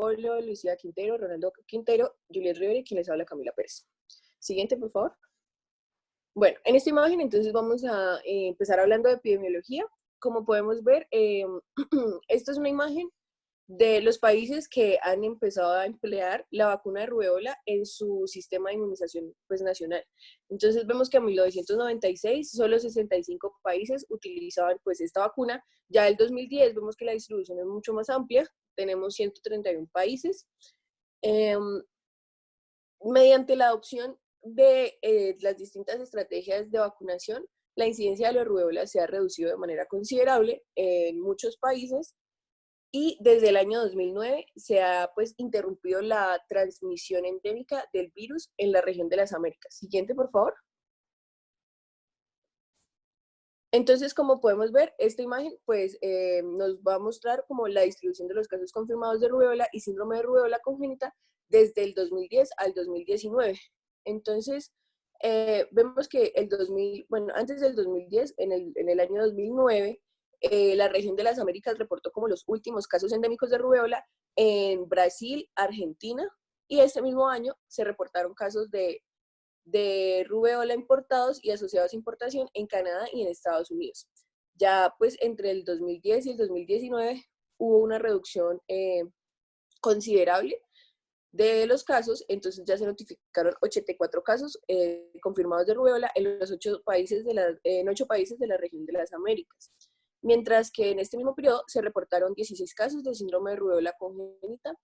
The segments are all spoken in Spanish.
Polo, Lucía Quintero, Ronaldo Quintero, Juliet Rivera y quien les habla, Camila Pérez. Siguiente, por favor. Bueno, en esta imagen entonces vamos a empezar hablando de epidemiología. Como podemos ver, esta es una imagen de los países que han empezado a emplear la vacuna de rubéola en su sistema de inmunización pues, nacional. Entonces vemos que en 1996 solo 65 países utilizaban pues, esta vacuna. Ya en 2010 vemos que la distribución es mucho más amplia, tenemos 131 países. Mediante la adopción de las distintas estrategias de vacunación, la incidencia de la rubéola se ha reducido de manera considerable en muchos países. Y desde el año 2009 se ha pues interrumpido la transmisión endémica del virus en la región de las Américas. Siguiente, por favor. Entonces, como podemos ver, esta imagen pues nos va a mostrar como la distribución de los casos confirmados de rubéola y síndrome de rubéola congénita desde el 2010 al 2019. Entonces, vemos que antes del 2010, en el año 2009, la región de las Américas reportó como los últimos casos endémicos de rubéola en Brasil, Argentina, y este mismo año se reportaron casos de rubéola importados y asociados a importación en Canadá y en Estados Unidos. Ya pues entre el 2010 y el 2019 hubo una reducción considerable de los casos, entonces ya se notificaron 84 casos confirmados de rubéola en los 8 países de la región de las Américas. Mientras que en este mismo periodo se reportaron 16 casos de síndrome de rubéola congénita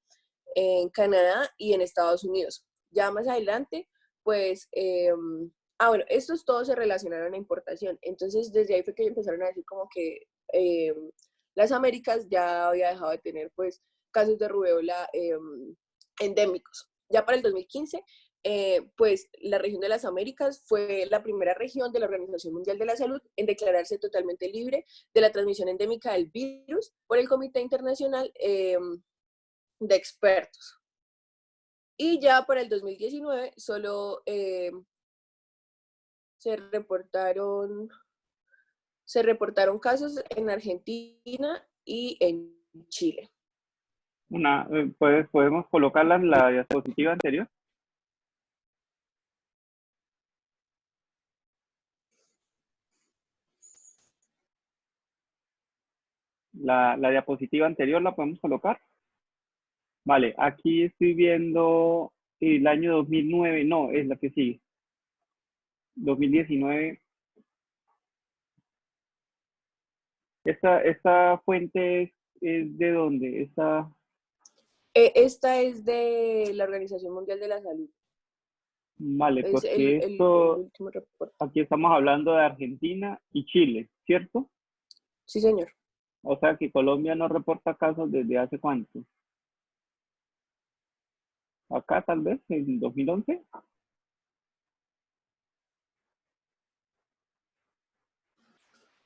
en Canadá y en Estados Unidos. Ya más adelante, pues, bueno, estos todos se relacionaron a importación. Entonces, desde ahí fue que empezaron a decir como que las Américas ya había dejado de tener, pues, casos de rubéola endémicos. Ya para el 2015, pues la región de las Américas fue la primera región de la Organización Mundial de la Salud en declararse totalmente libre de la transmisión endémica del virus por el Comité Internacional de Expertos. Y ya para el 2019 solo se reportaron casos en Argentina y en Chile. ¿Podemos colocarla en la diapositiva anterior? La diapositiva anterior la podemos colocar. Vale, aquí estoy viendo el año 2009, no, es la que sigue. 2019. ¿Esta fuente es de dónde? Esta es de la Organización Mundial de la Salud. Vale, Es porque el último reporte. Aquí estamos hablando de Argentina y Chile, ¿cierto? Sí, señor. O sea que Colombia no reporta casos desde hace cuánto. Acá tal vez, en 2011.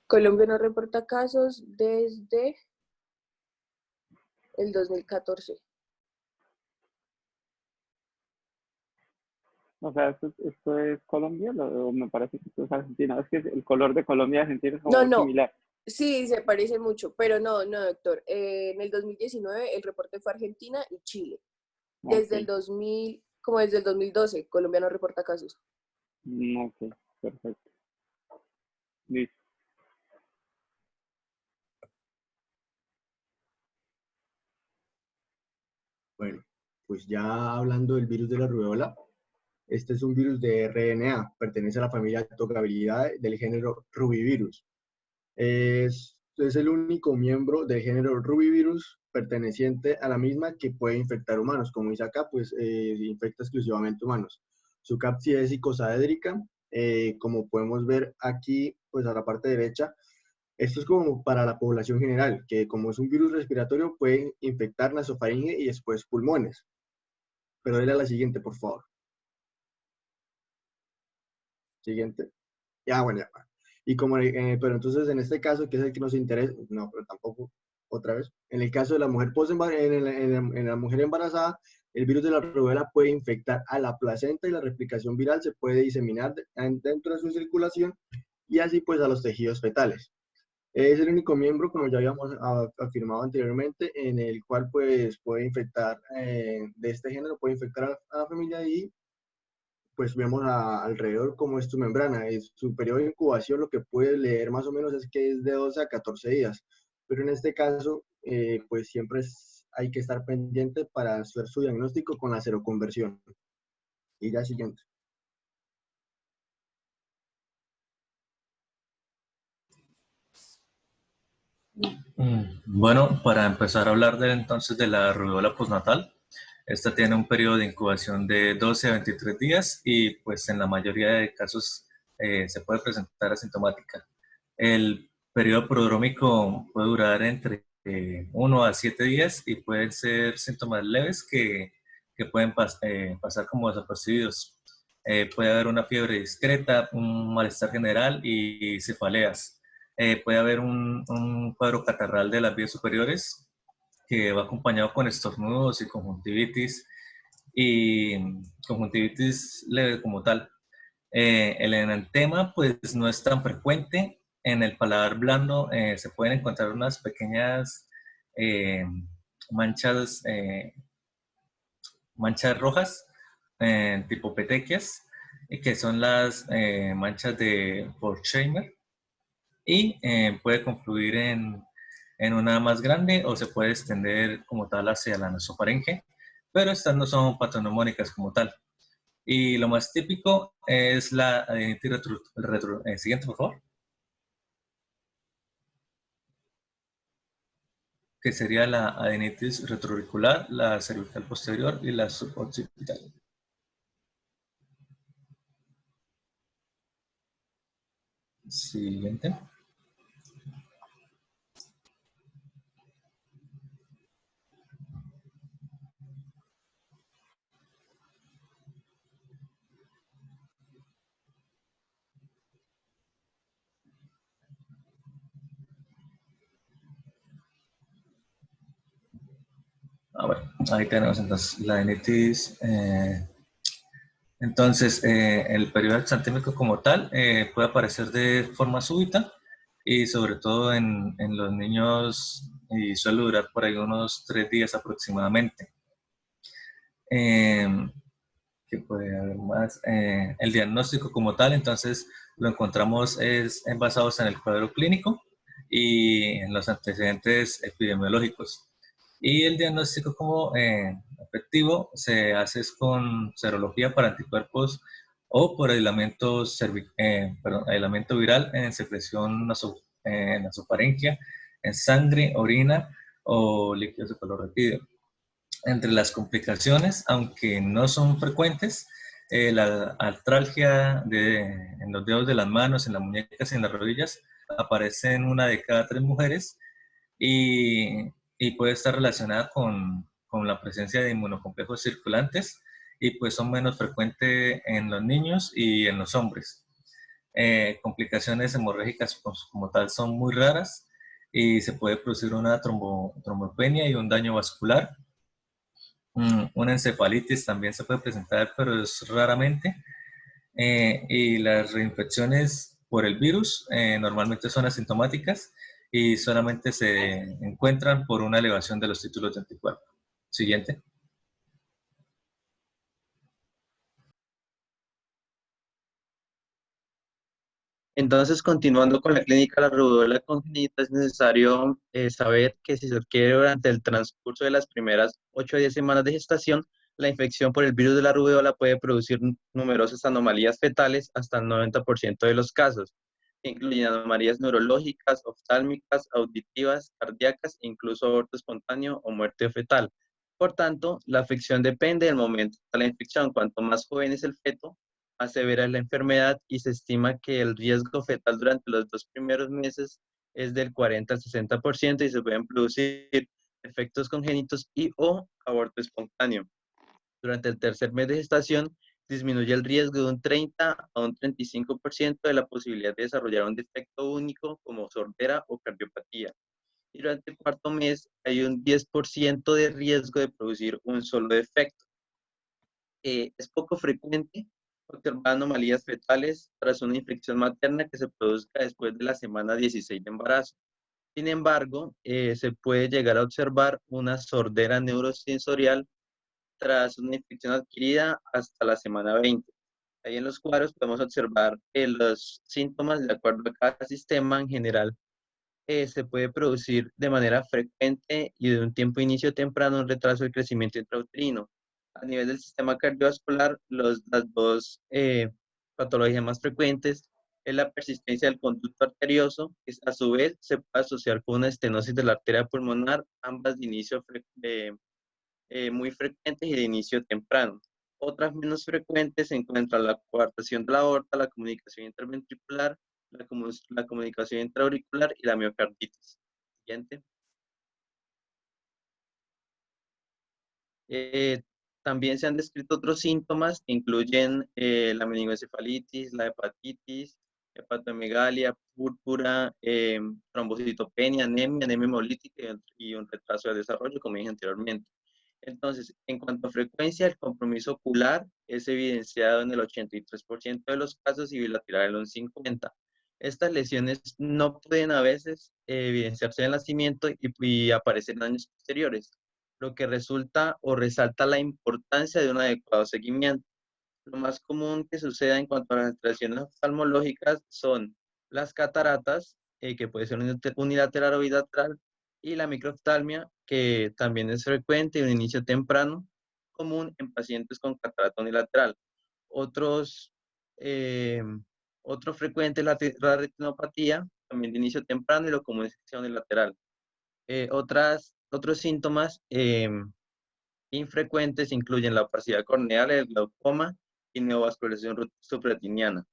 Colombia no reporta casos desde el 2014. O sea, esto es Colombia, o me parece que esto es Argentina. Es que el color de Colombia y Argentina es como muy No. similar. Sí, se parece mucho, pero no, doctor. En el 2019 el reporte fue Argentina y Chile. Desde el 2000, como desde el 2012, Colombia no reporta casos. Ok, perfecto. Listo. Bueno, pues ya hablando del virus de la rubéola, este es un virus de RNA, pertenece a la familia Tocabilidae del género Rubivirus. Es el único miembro del género Rubivirus perteneciente a la misma que puede infectar humanos. Como dice acá, pues infecta exclusivamente humanos. Su cápside es icosaédrica, como podemos ver aquí, pues a la parte derecha. Esto es como para la población general, que como es un virus respiratorio puede infectar nasofaringe y después pulmones. Pero dale a la siguiente, por favor. Siguiente. Ya, bueno, ya. Y como, pero entonces en este caso, que es el que nos interesa, no, pero tampoco, otra vez. En el caso de la mujer en la mujer embarazada, el virus de la rubéola puede infectar a la placenta y la replicación viral se puede diseminar dentro de su circulación y así pues a los tejidos fetales. Es el único miembro, como ya habíamos afirmado anteriormente, en el cual pues puede infectar, de este género, puede infectar a la familia y pues vemos alrededor cómo es tu membrana. Es su periodo de incubación, lo que puedes leer más o menos es que es de 12 a 14 días. Pero en este caso, pues siempre hay que estar pendiente para hacer su diagnóstico con la seroconversión. Y ya siguiente. Bueno, para empezar a hablar entonces de la rubiola postnatal, esta tiene un periodo de incubación de 12 a 23 días y pues en la mayoría de casos se puede presentar asintomática. El periodo prodrómico puede durar entre 1 a 7 días y pueden ser síntomas leves que pueden pasar como desapercibidos. Puede haber una fiebre discreta, un malestar general y cefaleas. Puede haber un cuadro catarral de las vías superiores que va acompañado con estornudos y conjuntivitis leve como tal. El enantema pues no es tan frecuente. En el paladar blando se pueden encontrar unas pequeñas eh, manchas, manchas rojas tipo petequias, que son las manchas de Forchheimer y puede confluir en una más grande o se puede extender como tal hacia la nasofaringe, pero estas no son patognomónicas como tal. Y lo más típico es la adenitis siguiente, por favor, que sería la adenitis retroauricular, la cervical posterior y la suboccipital. Siguiente. Bueno, ahí tenemos entonces la adenitis. Entonces, el periodo exantémico como tal puede aparecer de forma súbita y sobre todo en los niños y suele durar por ahí unos 3 días aproximadamente. ¿Qué puede haber más? El diagnóstico como tal, entonces lo encontramos basados en el cuadro clínico y en los antecedentes epidemiológicos. Y el diagnóstico como efectivo se hace con serología para anticuerpos o por aislamiento viral en secreción nasofaringea, en sangre, orina o líquido cefalorraquídeo. Entre las complicaciones, aunque no son frecuentes, la artralgia en los dedos de las manos, en las muñecas y en las rodillas aparece en 1 de cada 3 mujeres y puede estar relacionada con la presencia de inmunocomplejos circulantes y pues son menos frecuentes en los niños y en los hombres. Complicaciones hemorrágicas como tal son muy raras y se puede producir una trombopenia y un daño vascular. Una encefalitis también se puede presentar, pero es raramente. Y las reinfecciones por el virus normalmente son asintomáticas y solamente se encuentran por una elevación de los títulos de anticuerpo. Siguiente. Entonces, continuando con la clínica de la rubéola congénita, es necesario saber que si se adquiere durante el transcurso de las primeras 8 a 10 semanas de gestación, la infección por el virus de la rubéola puede producir numerosas anomalías fetales hasta el 90% de los casos, que incluyen anomalías neurológicas, oftálmicas, auditivas, cardíacas, incluso aborto espontáneo o muerte fetal. Por tanto, la afección depende del momento de la infección. Cuanto más joven es el feto, más severa es la enfermedad y se estima que el riesgo fetal durante los 2 primeros meses es del 40 al 60% y se pueden producir efectos congénitos y o aborto espontáneo. Durante el tercer mes de gestación disminuye el riesgo de un 30 a un 35% de la posibilidad de desarrollar un defecto único como sordera o cardiopatía. Y durante el cuarto mes hay un 10% de riesgo de producir un solo defecto. Es poco frecuente observar anomalías fetales tras una infección materna que se produzca después de la semana 16 de embarazo. Sin embargo, se puede llegar a observar una sordera neurosensorial tras una infección adquirida hasta la semana 20. Ahí en los cuadros podemos observar los síntomas de acuerdo a cada sistema. En general, se puede producir de manera frecuente y de un tiempo de inicio temprano un retraso del crecimiento intrauterino. A nivel del sistema cardiovascular, las dos patologías más frecuentes es la persistencia del conducto arterioso, que a su vez se puede asociar con una estenosis de la arteria pulmonar, ambas de inicio muy frecuentes y de inicio temprano. Otras menos frecuentes se encuentran la coartación de la aorta, la comunicación interventricular, la comunicación intraauricular y la miocarditis. Siguiente. También se han descrito otros síntomas que incluyen la meningoencefalitis, la hepatitis, hepatomegalia, púrpura, trombocitopenia, anemia hemolítica y un retraso de desarrollo, como dije anteriormente. Entonces, en cuanto a frecuencia, el compromiso ocular es evidenciado en el 83% de los casos y bilateral en un 50%. Estas lesiones no pueden a veces evidenciarse en el nacimiento y aparecer en años posteriores, lo que resulta o resalta la importancia de un adecuado seguimiento. Lo más común que suceda en cuanto a las alteraciones oftalmológicas son las cataratas, que puede ser unilateral o bilateral, y la microftalmia, que también es frecuente y un inicio temprano, común en pacientes con catarata unilateral. Otros frecuentes es la retinopatía, también de inicio temprano y lo común es que sea unilateral. Otros síntomas infrecuentes incluyen la opacidad corneal, el glaucoma y neovascularización subretiniana.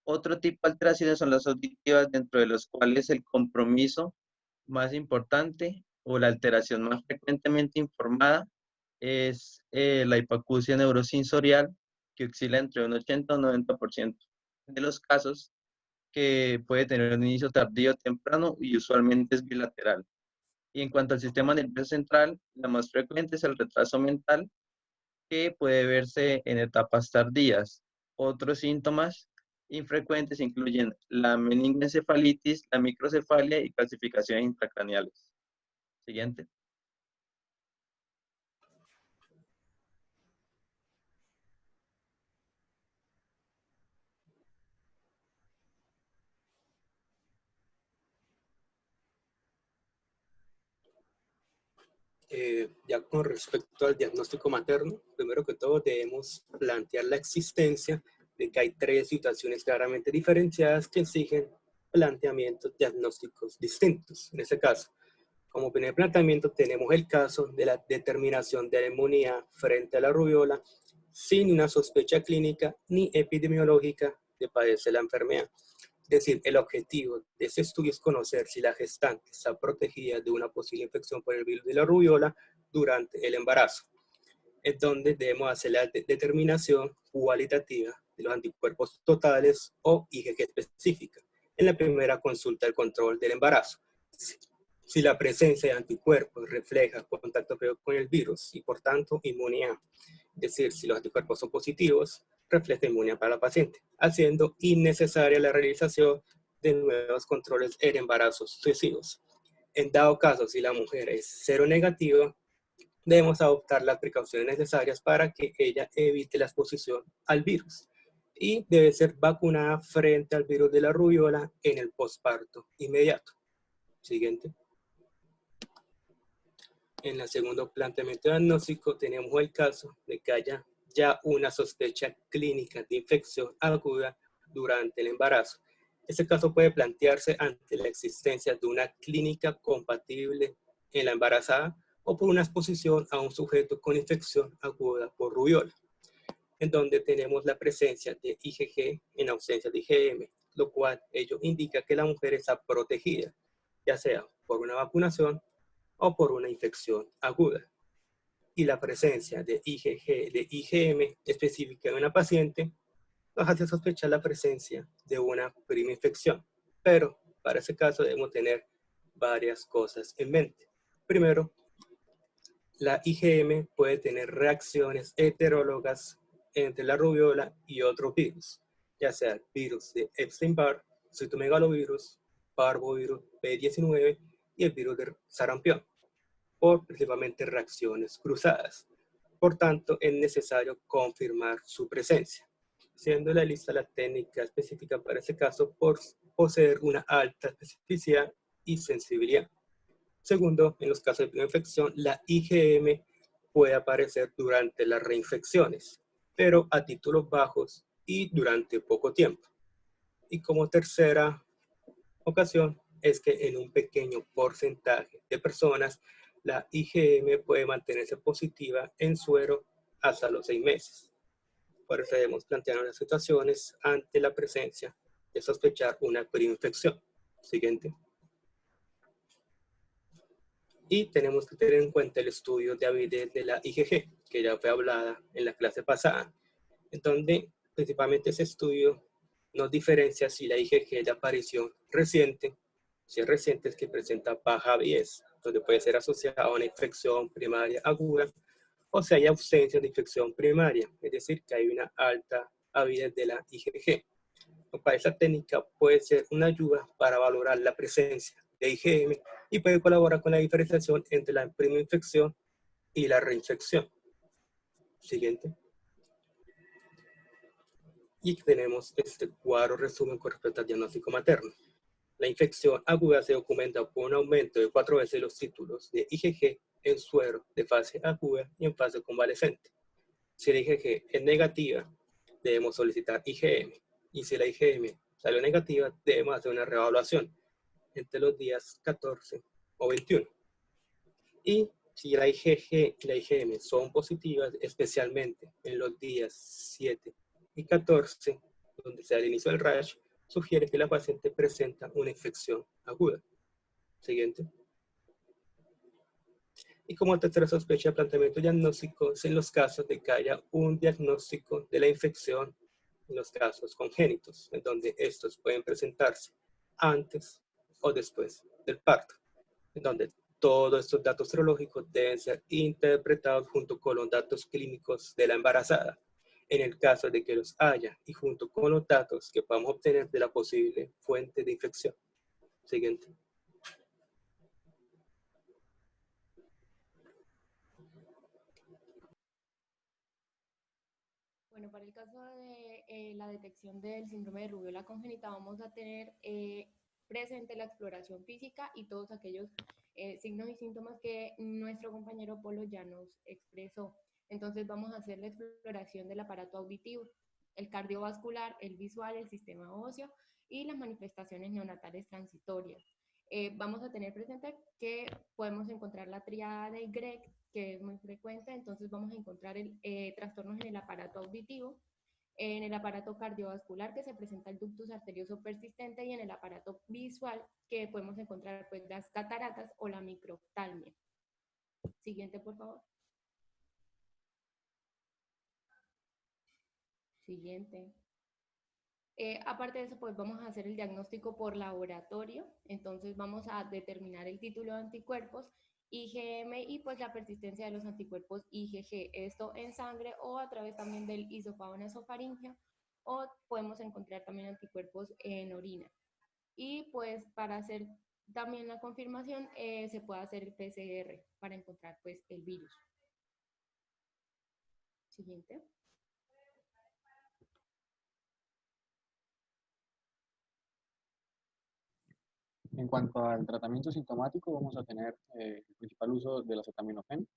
Otro tipo de alteraciones son las auditivas, dentro de los cuales el compromiso más importante o la alteración más frecuentemente informada es la hipoacusia neurosensorial, que oscila entre un 80 y un 90% de los casos, que puede tener un inicio tardío o temprano y usualmente es bilateral. Y en cuanto al sistema nervioso central, la más frecuente es el retraso mental, que puede verse en etapas tardías. Otros síntomas infrecuentes incluyen la meningoencefalitis, la microcefalia y calcificaciones intracraneales. Siguiente. Ya con respecto al diagnóstico materno, primero que todo debemos plantear la existencia de que hay tres situaciones claramente diferenciadas que exigen planteamientos diagnósticos distintos. En este caso, como primer planteamiento tenemos el caso de la determinación de la inmunidad frente a la rubiola sin una sospecha clínica ni epidemiológica de padecer la enfermedad. Es decir, el objetivo de este estudio es conocer si la gestante está protegida de una posible infección por el virus de la rubiola durante el embarazo, es donde debemos hacer la determinación cualitativa de los anticuerpos totales o IgG específica en la primera consulta del control del embarazo. Si la presencia de anticuerpos refleja contacto previo con el virus y por tanto inmunidad, es decir, si los anticuerpos son positivos, refleja inmunidad para la paciente, haciendo innecesaria la realización de nuevos controles en embarazos sucesivos. En dado caso, si la mujer es cero negativa, debemos adoptar las precauciones necesarias para que ella evite la exposición al virus y debe ser vacunada frente al virus de la rubiola en el posparto inmediato. Siguiente. En el segundo planteamiento diagnóstico tenemos el caso de que haya ya una sospecha clínica de infección aguda durante el embarazo. Este caso puede plantearse ante la existencia de una clínica compatible en la embarazada o por una exposición a un sujeto con infección aguda por rubiola, en donde tenemos la presencia de IgG en ausencia de IgM, lo cual ello indica que la mujer está protegida, ya sea por una vacunación o por una infección aguda. Y la presencia de IgM específica en una paciente nos hace sospechar la presencia de una prima infección. Pero para ese caso debemos tener varias cosas en mente. Primero, la IgM puede tener reacciones heterólogas entre la rubiola y otro virus, ya sea el virus de Epstein-Barr, citomegalovirus, parvovirus B19 y el virus de sarampión, por principalmente reacciones cruzadas. Por tanto, es necesario confirmar su presencia, siendo la lista la técnica específica para ese caso por poseer una alta especificidad y sensibilidad. Segundo, en los casos de primera infección, la IgM puede aparecer durante las reinfecciones, pero a títulos bajos y durante poco tiempo. Y como tercera ocasión, es que en un pequeño porcentaje de personas, la IgM puede mantenerse positiva en suero hasta los 6 meses. Por eso debemos plantear las situaciones ante la presencia de sospechar una preinfección. Siguiente. Y tenemos que tener en cuenta el estudio de avidez de la IgG, que ya fue hablada en la clase pasada, en donde principalmente ese estudio nos diferencia si la IgG es de aparición reciente, si es reciente es que presenta baja avidez, donde puede ser asociada a una infección primaria aguda, o si hay ausencia de infección primaria, es decir, que hay una alta avidez de la IgG. Para esta técnica puede ser una ayuda para valorar la presencia de IgM y puede colaborar con la diferenciación entre la primera infección y la reinfección. Siguiente. Y tenemos este cuadro resumen con respecto al diagnóstico materno. La infección aguda se documenta por un aumento de 4 veces los títulos de IgG en suero de fase aguda y en fase convalescente. Si la IgG es negativa, debemos solicitar IgM. Y si la IgM salió negativa, debemos hacer una reevaluación entre los días 14 o 21. Y si la IgG y la IgM son positivas, especialmente en los días 7 y 14, donde se da el inicio del rash, sugiere que la paciente presenta una infección aguda. Siguiente. Y como tercera sospecha de planteamiento diagnóstico es en los casos de que haya un diagnóstico de la infección en los casos congénitos, en donde estos pueden presentarse antes o después del parto, en donde todos estos datos serológicos deben ser interpretados junto con los datos clínicos de la embarazada, en el caso de que los haya, y junto con los datos que podamos obtener de la posible fuente de infección. Siguiente. Bueno, para el caso de la detección del síndrome de rubiola congénita, vamos a tener presente la exploración física y todos aquellos signos y síntomas que nuestro compañero Polo ya nos expresó. Entonces vamos a hacer la exploración del aparato auditivo, el cardiovascular, el visual, el sistema óseo y las manifestaciones neonatales transitorias. Vamos a tener presente que podemos encontrar la tríada de Gregg, que es muy frecuente, entonces vamos a encontrar trastornos en el aparato auditivo, en el aparato cardiovascular, que se presenta el ductus arterioso persistente, y en el aparato visual, que podemos encontrar pues las cataratas o la microftalmia. Siguiente, por favor. Siguiente. Aparte de eso, pues vamos a hacer el diagnóstico por laboratorio, entonces vamos a determinar el título de anticuerpos, IgM y pues la persistencia de los anticuerpos IgG, esto en sangre o a través también del hisopado nasofaríngeo, o podemos encontrar también anticuerpos en orina. Y pues para hacer también la confirmación se puede hacer el PCR para encontrar pues el virus. Siguiente. En cuanto al tratamiento sintomático, vamos a tener el principal uso del acetaminofén,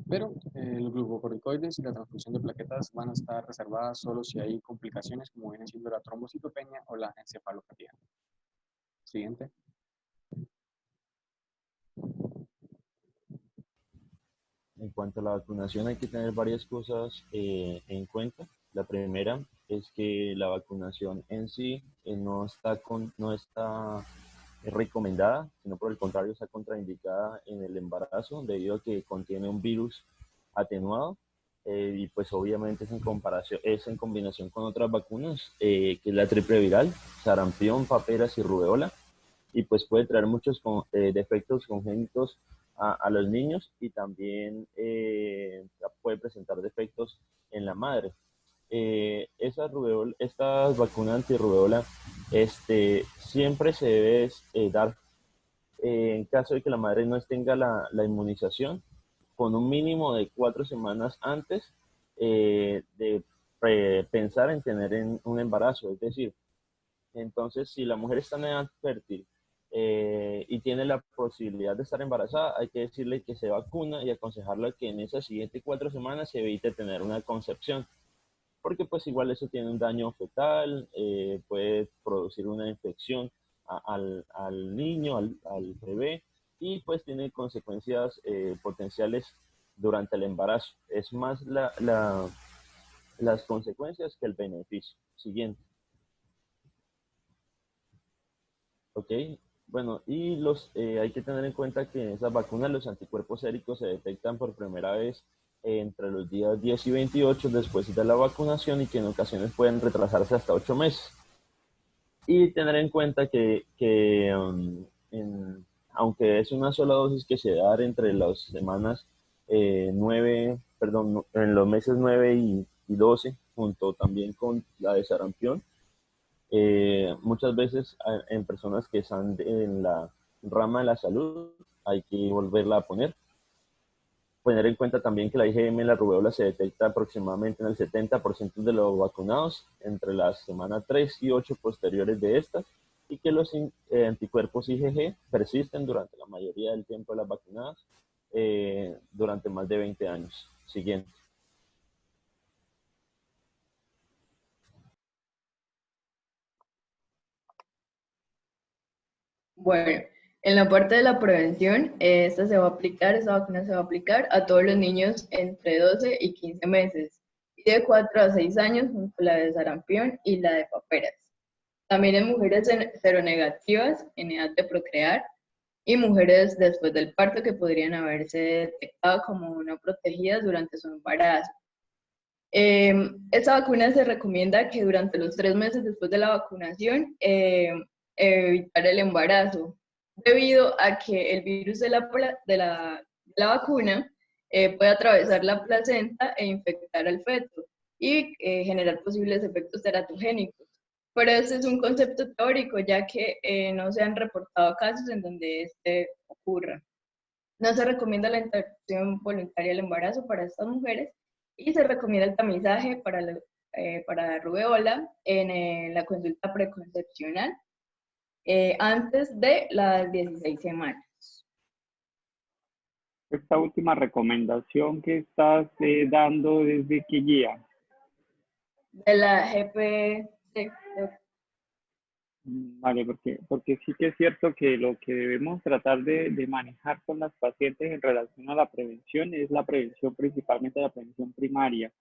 pero los glucocorticoides y la transfusión de plaquetas van a estar reservadas solo si hay complicaciones como viene siendo la trombocitopenia o la encefalopatía. Siguiente. En cuanto a la vacunación, hay que tener varias cosas en cuenta. La primera es que la vacunación en sí no está recomendada, sino por el contrario está contraindicada en el embarazo debido a que contiene un virus atenuado y pues obviamente es en combinación con otras vacunas que es la triple viral, sarampión, paperas y rubeola, y pues puede traer muchos defectos congénitos a los niños y también puede presentar defectos en la madre. estas vacunas antirrubeola siempre se debe dar en caso de que la madre no tenga la inmunización, con un mínimo de 4 semanas antes de pensar en tener un embarazo. Es decir, entonces si la mujer está en edad fértil y tiene la posibilidad de estar embarazada, hay que decirle que se vacuna y aconsejarla que en esas siguientes 4 semanas se evite tener una concepción, porque pues igual eso tiene un daño fetal, puede producir una infección al niño, al bebé, y pues tiene consecuencias potenciales durante el embarazo. Es más las consecuencias que el beneficio. Siguiente. Ok, bueno, y hay que tener en cuenta que en esas vacunas los anticuerpos séricos se detectan por primera vez entre los días 10 y 28 después de la vacunación y que en ocasiones pueden retrasarse hasta 8 meses. Y tener en cuenta aunque es una sola dosis que se da entre las semanas 9, perdón, en los meses 9 y 12, junto también con la de sarampión, muchas veces en personas que están en la rama de la salud hay que volverla a poner. Tener en cuenta también que la IgM, la rubéola, se detecta aproximadamente en el 70% de los vacunados entre las semanas 3 y 8 posteriores de estas, y que los anticuerpos IgG persisten durante la mayoría del tiempo de las vacunadas durante más de 20 años. Siguiente. Bueno, en la parte de la prevención, esta vacuna se va a aplicar a todos los niños entre 12 y 15 meses, y de 4 a 6 años, junto a la de sarampión y la de paperas. También en mujeres seronegativas en edad de procrear y mujeres después del parto que podrían haberse detectado como no protegidas durante su embarazo. Esta vacuna se recomienda que durante los 3 meses después de la vacunación evitar el embarazo, debido a que el virus de la vacuna puede atravesar la placenta e infectar al feto y generar posibles efectos teratogénicos. Pero este es un concepto teórico, ya que no se han reportado casos en donde este ocurra. No se recomienda la interrupción voluntaria del embarazo para estas mujeres y se recomienda el tamizaje para la rubeola en la consulta preconcepcional antes de las 16 semanas. Esta última recomendación que estás dando, ¿desde qué guía? De la GPC. Vale, porque sí que es cierto que lo que debemos tratar de manejar con las pacientes en relación a la prevención es la prevención, principalmente la prevención primaria.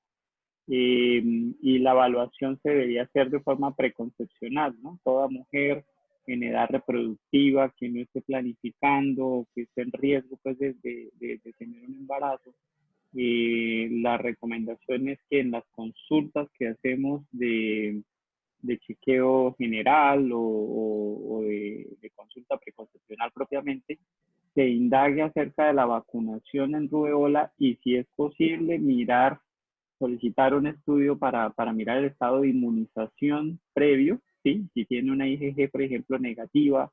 Y la evaluación se debería hacer de forma preconcepcional, ¿no? Toda mujer en edad reproductiva que no esté planificando o que esté en riesgo pues, de tener un embarazo, la recomendación es que en las consultas que hacemos de chequeo general o de consulta preconcepcional propiamente, se indague acerca de la vacunación en rubeola y si es posible solicitar un estudio para mirar el estado de inmunización previo, ¿sí? Si tiene una IgG, por ejemplo, negativa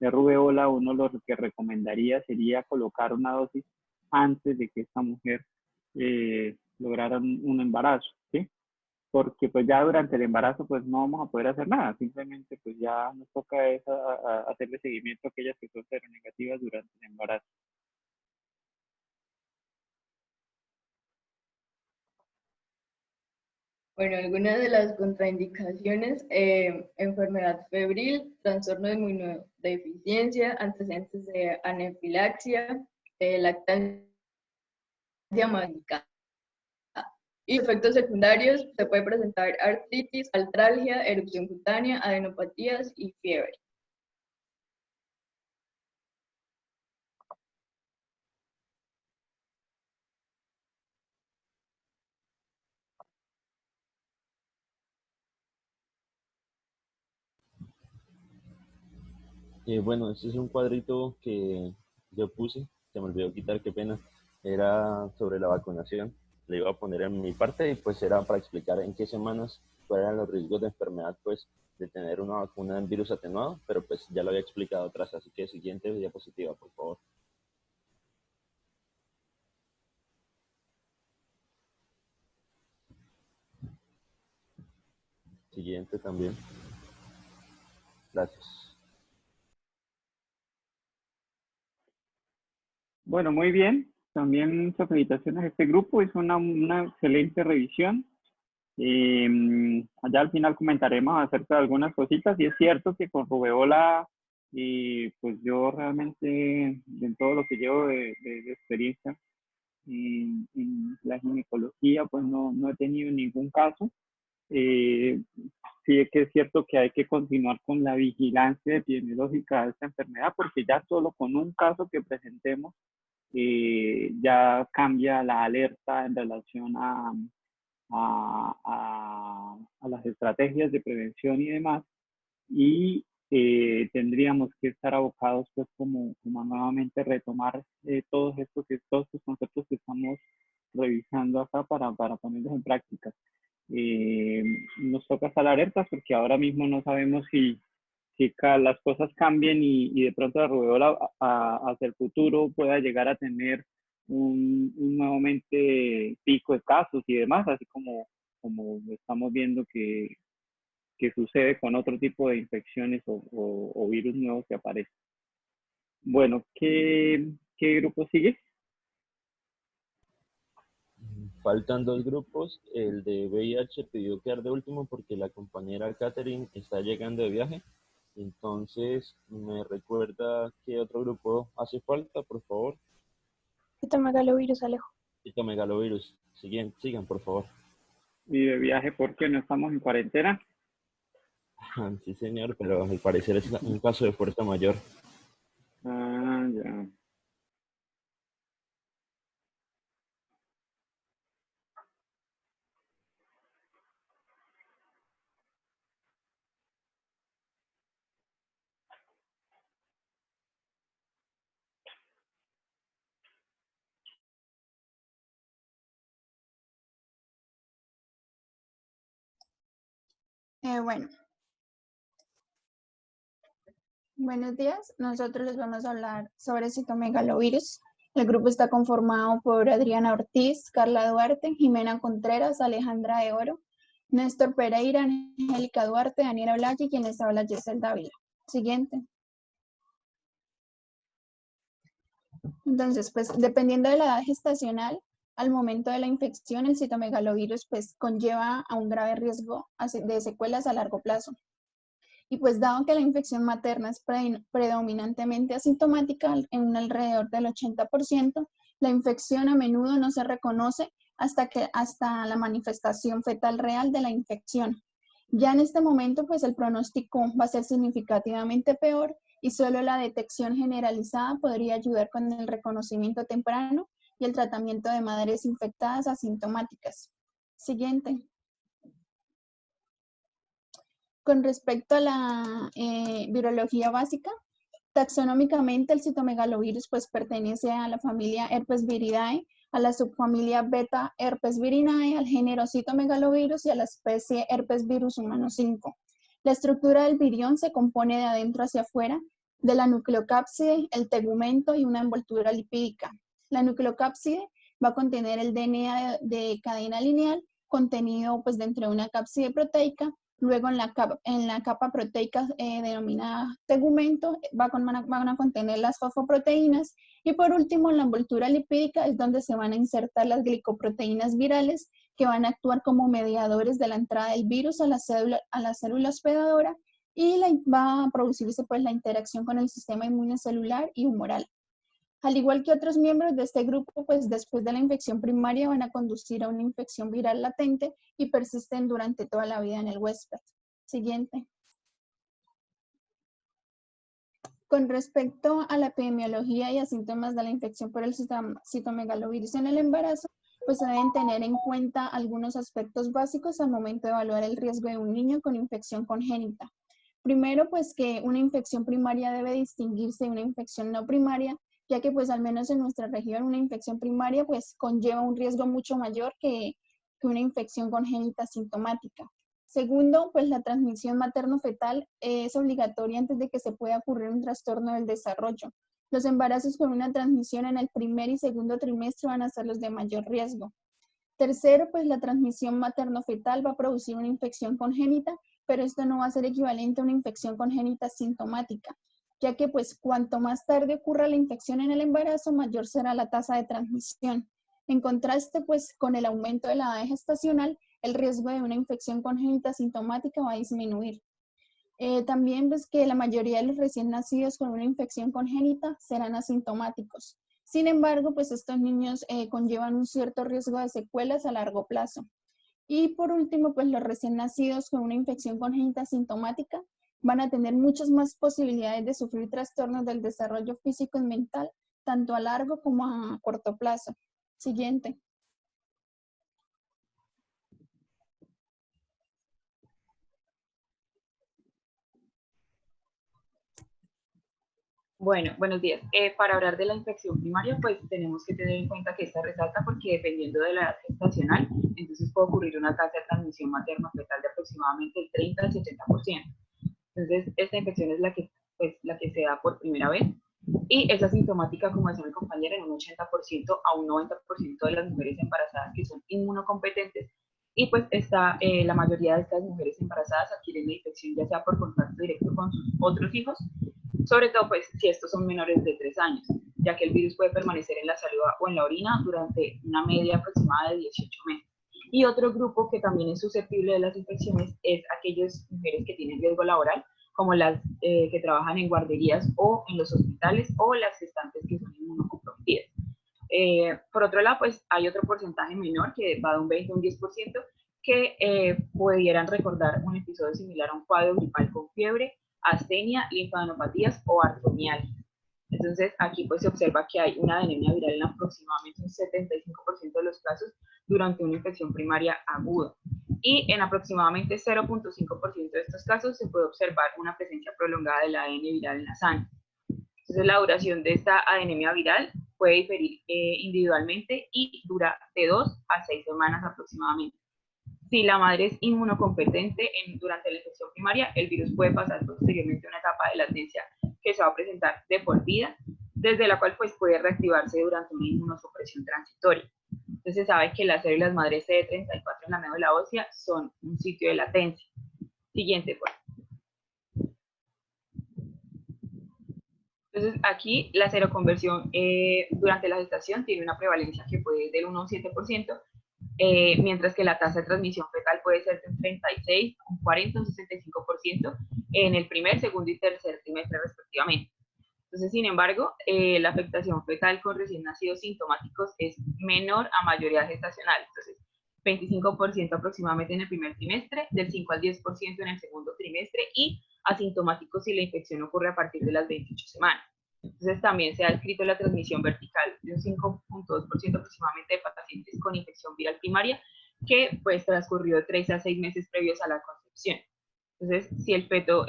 de rubeola, uno lo que recomendaría sería colocar una dosis antes de que esta mujer lograra un embarazo, ¿sí? Porque pues ya durante el embarazo pues no vamos a poder hacer nada, simplemente pues ya nos toca hacerle seguimiento a aquellas que son seronegativas durante el embarazo. Bueno, algunas de las contraindicaciones, enfermedad febril, trastorno de inmunodeficiencia, antecedentes de anafilaxia, lactancia materna. Y efectos secundarios, se puede presentar artritis, artralgia, erupción cutánea, adenopatías y fiebre. Bueno, este es un cuadrito que yo puse, se me olvidó quitar, qué pena, era sobre la vacunación. le iba a poner en mi parte y pues era para explicar en qué semanas cuáles eran los riesgos de enfermedad pues de tener una vacuna en virus atenuado, pero pues ya lo había explicado atrás, así que siguiente diapositiva, por favor. Siguiente también. Gracias. Bueno, muy bien. También muchas felicitaciones a este grupo. Es una excelente revisión. Allá al final comentaremos acerca de algunas cositas. Y es cierto que con rubeola, pues yo realmente, en todo lo que llevo de experiencia en la ginecología, pues no he tenido ningún caso. Sí que es cierto que hay que continuar con la vigilancia epidemiológica de esta enfermedad, porque ya solo con un caso que presentemos, ya cambia la alerta en relación a las estrategias de prevención y demás, y tendríamos que estar abocados pues como a nuevamente retomar todos estos conceptos que estamos revisando acá para ponerlos en práctica. Nos toca estar alertas porque ahora mismo no sabemos si las cosas cambien y de pronto la rubeola hacia el futuro pueda llegar a tener un nuevamente pico de casos y demás, así como estamos viendo que sucede con otro tipo de infecciones o virus nuevos que aparecen. Bueno, ¿qué grupo sigue? Faltan dos grupos. El de VIH pidió quedar de último porque la compañera Catherine está llegando de viaje. Entonces, ¿me recuerda qué otro grupo hace falta, por favor? Citomegalovirus, Alejo. Citomegalovirus. Sigan, por favor. ¿Y de viaje por qué no estamos en cuarentena? Sí, señor, pero al parecer es un caso de fuerza mayor. Ah, ya. Bueno, buenos días. Nosotros les vamos a hablar sobre citomegalovirus. El grupo está conformado por Adriana Ortiz, Carla Duarte, Jimena Contreras, Alejandra de Oro, Néstor Pereira, Angélica Duarte, Daniela Olaya y quien les habla, Yesel Dávila. Siguiente. Entonces, pues dependiendo de la edad gestacional, al momento de la infección, el citomegalovirus pues conlleva a un grave riesgo de secuelas a largo plazo. Y pues dado que la infección materna es predominantemente asintomática, en un alrededor del 80%, la infección a menudo no se reconoce hasta la manifestación fetal real de la infección. Ya en este momento, pues el pronóstico va a ser significativamente peor y solo la detección generalizada podría ayudar con el reconocimiento temprano y el tratamiento de madres infectadas asintomáticas. Siguiente. Con respecto a la virología básica, taxonómicamente el citomegalovirus pues pertenece a la familia Herpesviridae, a la subfamilia Beta Herpesvirinae, al género citomegalovirus y a la especie Herpesvirus humano 5. La estructura del virión se compone de adentro hacia afuera de la nucleocápside, el tegumento y una envoltura lipídica. La nucleocápside va a contener el DNA de cadena lineal contenido pues dentro de una cápside proteica. Luego en la capa proteica denominada tegumento van a contener las fosfoproteínas y por último en la envoltura lipídica es donde se van a insertar las glicoproteínas virales que van a actuar como mediadores de la entrada del virus a la célula hospedadora y va a producirse pues la interacción con el sistema inmunecelular y humoral. Al igual que otros miembros de este grupo, pues después de la infección primaria van a conducir a una infección viral latente y persisten durante toda la vida en el huésped. Siguiente. Con respecto a la epidemiología y a síntomas de la infección por el citomegalovirus en el embarazo, pues se deben tener en cuenta algunos aspectos básicos al momento de evaluar el riesgo de un niño con infección congénita. Primero, pues que una infección primaria debe distinguirse de una infección no primaria, ya que pues al menos en nuestra región una infección primaria pues conlleva un riesgo mucho mayor que una infección congénita asintomática. Segundo, pues la transmisión materno-fetal es obligatoria antes de que se pueda ocurrir un trastorno del desarrollo. Los embarazos con una transmisión en el primer y segundo trimestre van a ser los de mayor riesgo. Tercero, pues la transmisión materno-fetal va a producir una infección congénita, pero esto no va a ser equivalente a una infección congénita asintomática, ya que pues cuanto más tarde ocurra la infección en el embarazo, mayor será la tasa de transmisión. En contraste, pues con el aumento de la edad gestacional, el riesgo de una infección congénita asintomática va a disminuir. También pues que la mayoría de los recién nacidos con una infección congénita serán asintomáticos. Sin embargo, pues estos niños conllevan un cierto riesgo de secuelas a largo plazo. Y por último, pues los recién nacidos con una infección congénita asintomática van a tener muchas más posibilidades de sufrir trastornos del desarrollo físico y mental, tanto a largo como a corto plazo. Siguiente. Bueno, buenos días. Para hablar de la infección primaria, pues tenemos que tener en cuenta que esta resalta porque dependiendo de la edad gestacional, entonces puede ocurrir una tasa de transmisión materno-fetal de aproximadamente el 30 al 70%. Entonces, esta infección es la que se da por primera vez y es asintomática, como decía mi compañera, en un 80% a un 90% de las mujeres embarazadas que son inmunocompetentes. Y pues la mayoría de estas mujeres embarazadas adquieren la infección ya sea por contacto directo con sus otros hijos, sobre todo pues si estos son menores de 3 años, ya que el virus puede permanecer en la saliva o en la orina durante una media aproximada de 18 meses. Y otro grupo que también es susceptible de las infecciones es aquellas mujeres que tienen riesgo laboral, como las que trabajan en guarderías o en los hospitales, o las gestantes que son inmunocomprometidas. Por otro lado, pues hay otro porcentaje menor que va de un 20 a un 10%, que pudieran recordar un episodio similar a un cuadro gripal con fiebre, astenia, linfadenopatías o artromialgia. Entonces, aquí pues se observa que hay una anemia viral en aproximadamente un 75% de los casos durante una infección primaria aguda. Y en aproximadamente 0.5% de estos casos se puede observar una presencia prolongada del ADN viral en la sangre. Entonces, la duración de esta anemia viral puede diferir individualmente y dura de 2 a 6 semanas aproximadamente. Si la madre es inmunocompetente durante la infección primaria, el virus puede pasar posteriormente a una etapa de latencia que se va a presentar de por vida, desde la cual pues puede reactivarse durante una inmunosupresión transitoria. Entonces se sabe que las células madre CD34 en la médula ósea son un sitio de latencia. Siguiente, por favor. Entonces aquí la seroconversión durante la gestación tiene una prevalencia que puede ir del 1 a un 7%, mientras que la tasa de transmisión fetal puede ser de un 36, un 40, un 65% en el primer, segundo y tercer trimestre respectivamente. Entonces, sin embargo, la afectación fetal con recién nacidos sintomáticos es menor a mayoría gestacional. Entonces, 25% aproximadamente en el primer trimestre, del 5 al 10% en el segundo trimestre y asintomáticos si la infección ocurre a partir de las 28 semanas. Entonces también se ha descrito la transmisión vertical de un 5.2% aproximadamente de pacientes con infección viral primaria que pues transcurrió de 3 a 6 meses previos a la concepción. Entonces, si el feto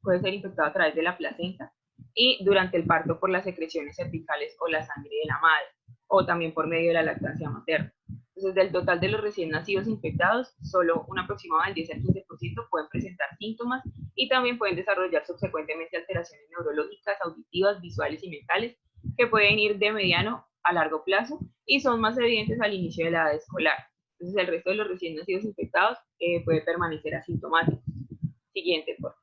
puede ser infectado a través de la placenta y durante el parto por las secreciones cervicales o la sangre de la madre, o también por medio de la lactancia materna. Entonces, del total de los recién nacidos infectados, solo un aproximado del 10 al 15% pueden presentar síntomas y también pueden desarrollar subsecuentemente alteraciones neurológicas, auditivas, visuales y mentales que pueden ir de mediano a largo plazo y son más evidentes al inicio de la edad escolar. Entonces, el resto de los recién nacidos infectados puede permanecer asintomático. Siguiente, por favor.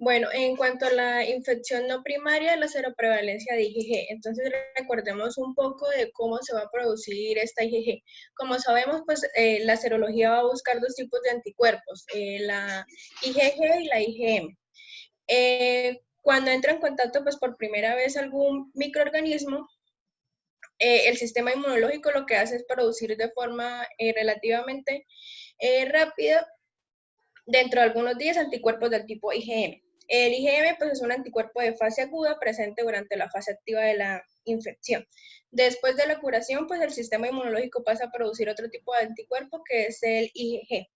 Bueno, en cuanto a la infección no primaria, la seroprevalencia de IgG. Entonces, recordemos un poco de cómo se va a producir esta IgG. Como sabemos, pues la serología va a buscar dos tipos de anticuerpos, la IgG y la IgM. Cuando entra en contacto, pues por primera vez algún microorganismo, el sistema inmunológico lo que hace es producir de forma relativamente rápida, dentro de algunos días, anticuerpos del tipo IgM. El IgM pues, es un anticuerpo de fase aguda presente durante la fase activa de la infección. Después de la curación, pues el sistema inmunológico pasa a producir otro tipo de anticuerpo que es el IgG.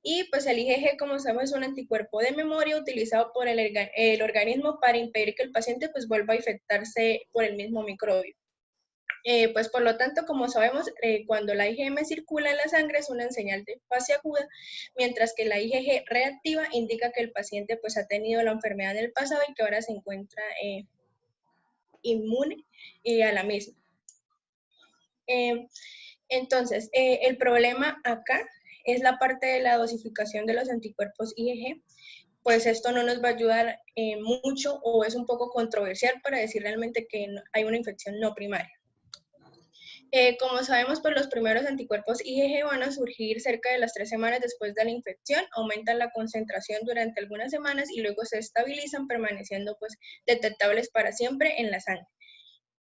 Y pues el IgG, como sabemos, es un anticuerpo de memoria utilizado por el organismo para impedir que el paciente pues vuelva a infectarse por el mismo microbio. Pues por lo tanto, como sabemos, cuando la IgM circula en la sangre es una señal de fase aguda, mientras que la IgG reactiva indica que el paciente pues ha tenido la enfermedad en el pasado y que ahora se encuentra inmune a la misma. Entonces, el problema acá es la parte de la dosificación de los anticuerpos IgG, pues esto no nos va a ayudar mucho o es un poco controversial para decir realmente que hay una infección no primaria. Como sabemos, pues los primeros anticuerpos IgG van a surgir cerca de las 3 semanas después de la infección, aumentan la concentración durante algunas semanas y luego se estabilizan, permaneciendo pues detectables para siempre en la sangre.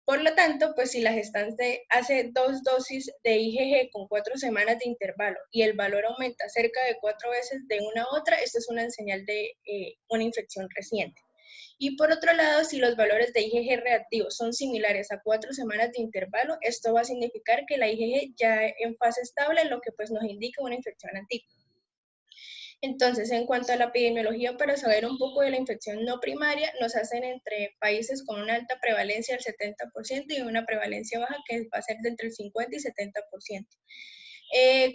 Por lo tanto, pues si la gestante hace 2 dosis de IgG con 4 semanas de intervalo y el valor aumenta cerca de 4 veces de una a otra, esto es una señal de una infección reciente. Y por otro lado, si los valores de IgG reactivos son similares a 4 semanas de intervalo, esto va a significar que la IgG ya en fase estable, lo que pues nos indica una infección antigua. Entonces, en cuanto a la epidemiología, para saber un poco de la infección no primaria, nos hacen entre países con una alta prevalencia del 70% y una prevalencia baja que va a ser de entre el 50 y 70%.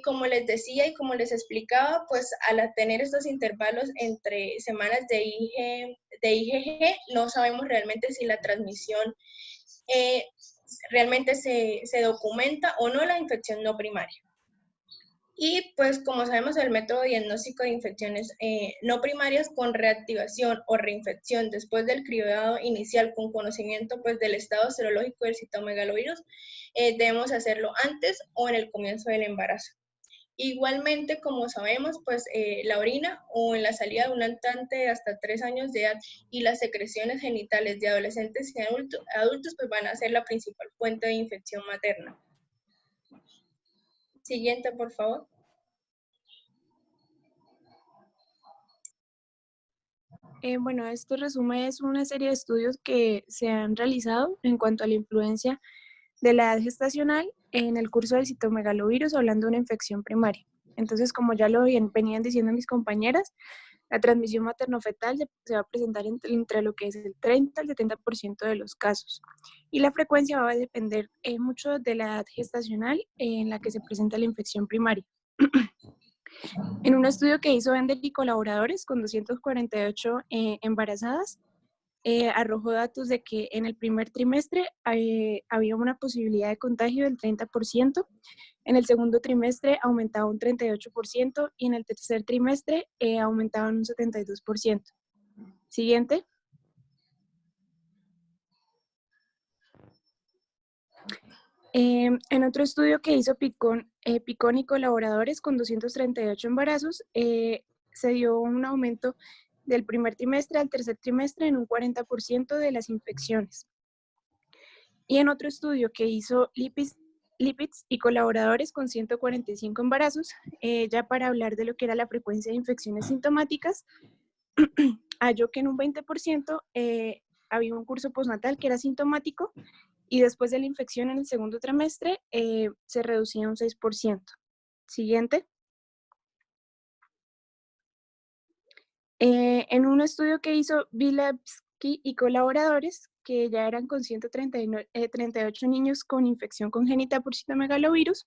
Como les decía y como les explicaba, pues al tener estos intervalos entre semanas de IgG, no sabemos realmente si la transmisión realmente se documenta o no la infección no primaria. Y pues como sabemos, el método diagnóstico de infecciones no primarias con reactivación o reinfección después del cribado inicial con conocimiento pues del estado serológico del citomegalovirus, debemos hacerlo antes o en el comienzo del embarazo. Igualmente, como sabemos, pues la orina o en la salida de un lactante de hasta 3 años de edad y las secreciones genitales de adolescentes y adultos pues van a ser la principal fuente de infección materna. Siguiente, por favor. Bueno, esto resume es una serie de estudios que se han realizado en cuanto a la influencia de la edad gestacional en el curso del citomegalovirus, hablando de una infección primaria. Entonces, como ya lo venían diciendo mis compañeras, la transmisión materno-fetal se va a presentar entre lo que es el 30 al 70% de los casos. Y la frecuencia va a depender mucho de la edad gestacional en la que se presenta la infección primaria. En un estudio que hizo Ender y colaboradores con 248 embarazadas, arrojó datos de que en el primer trimestre había una posibilidad de contagio del 30%, en el segundo trimestre aumentaba un 38% y en el tercer trimestre aumentaba un 72%. Siguiente. En otro estudio que hizo Picón y colaboradores con 238 embarazos, se dio un aumento del primer trimestre al tercer trimestre en un 40% de las infecciones. Y en otro estudio que hizo Lipids y colaboradores con 145 embarazos, ya para hablar de lo que era la frecuencia de infecciones sintomáticas, halló que en un 20% había un curso postnatal que era sintomático y después de la infección en el segundo trimestre se reducía un 6%. Siguiente. En un estudio que hizo Bilebski y colaboradores, que ya eran con 138 niños con infección congénita por citomegalovirus,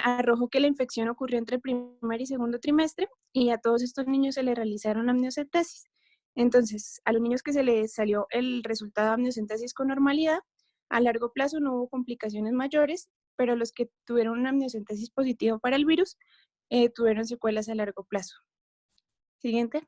arrojó que la infección ocurrió entre el primer y segundo trimestre y a todos estos niños se les realizaron amniocentesis. Entonces, a los niños que se les salió el resultado de amniocentesis con normalidad, a largo plazo no hubo complicaciones mayores, pero los que tuvieron una amniocentesis positiva para el virus tuvieron secuelas a largo plazo. Siguiente.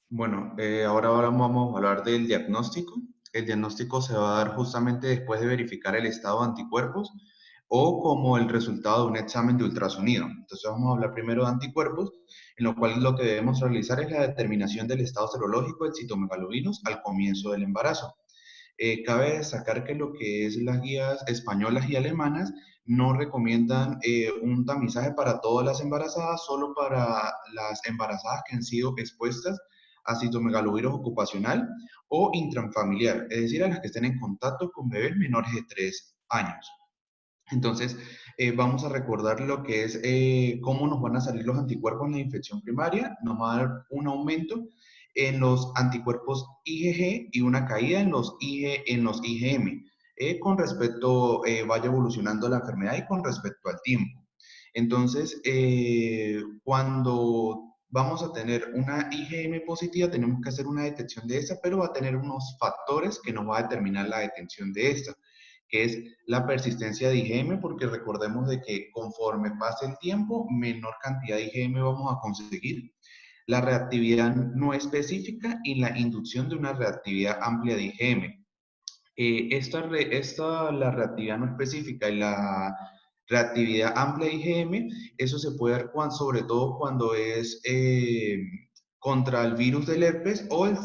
Bueno, ahora vamos a hablar del diagnóstico. El diagnóstico se va a dar justamente después de verificar el estado de anticuerpos o como el resultado de un examen de ultrasonido. Entonces vamos a hablar primero de anticuerpos, en lo cual lo que debemos realizar es la determinación del estado serológico del citomegalovirus al comienzo del embarazo. Cabe destacar que lo que es las guías españolas y alemanas no recomiendan un tamizaje para todas las embarazadas, solo para las embarazadas que han sido expuestas a citomegalovirus ocupacional o intrafamiliar, es decir, a las que estén en contacto con bebés menores de 3 años. Entonces, vamos a recordar lo que es cómo nos van a salir los anticuerpos en la infección primaria. Nos va a dar un aumento en los anticuerpos IgG y una caída en los IgM, con respecto, vaya evolucionando la enfermedad y con respecto al tiempo. Entonces, cuando vamos a tener una IgM positiva, tenemos que hacer una detección de esta, pero va a tener unos factores que nos va a determinar la detención de esta, que es la persistencia de IgM, porque recordemos de que conforme pase el tiempo, menor cantidad de IgM vamos a conseguir. La reactividad no específica y la inducción de una reactividad amplia de IgM. La reactividad no específica y la reactividad amplia de IgM, eso se puede dar sobre todo cuando es contra el virus del herpes o el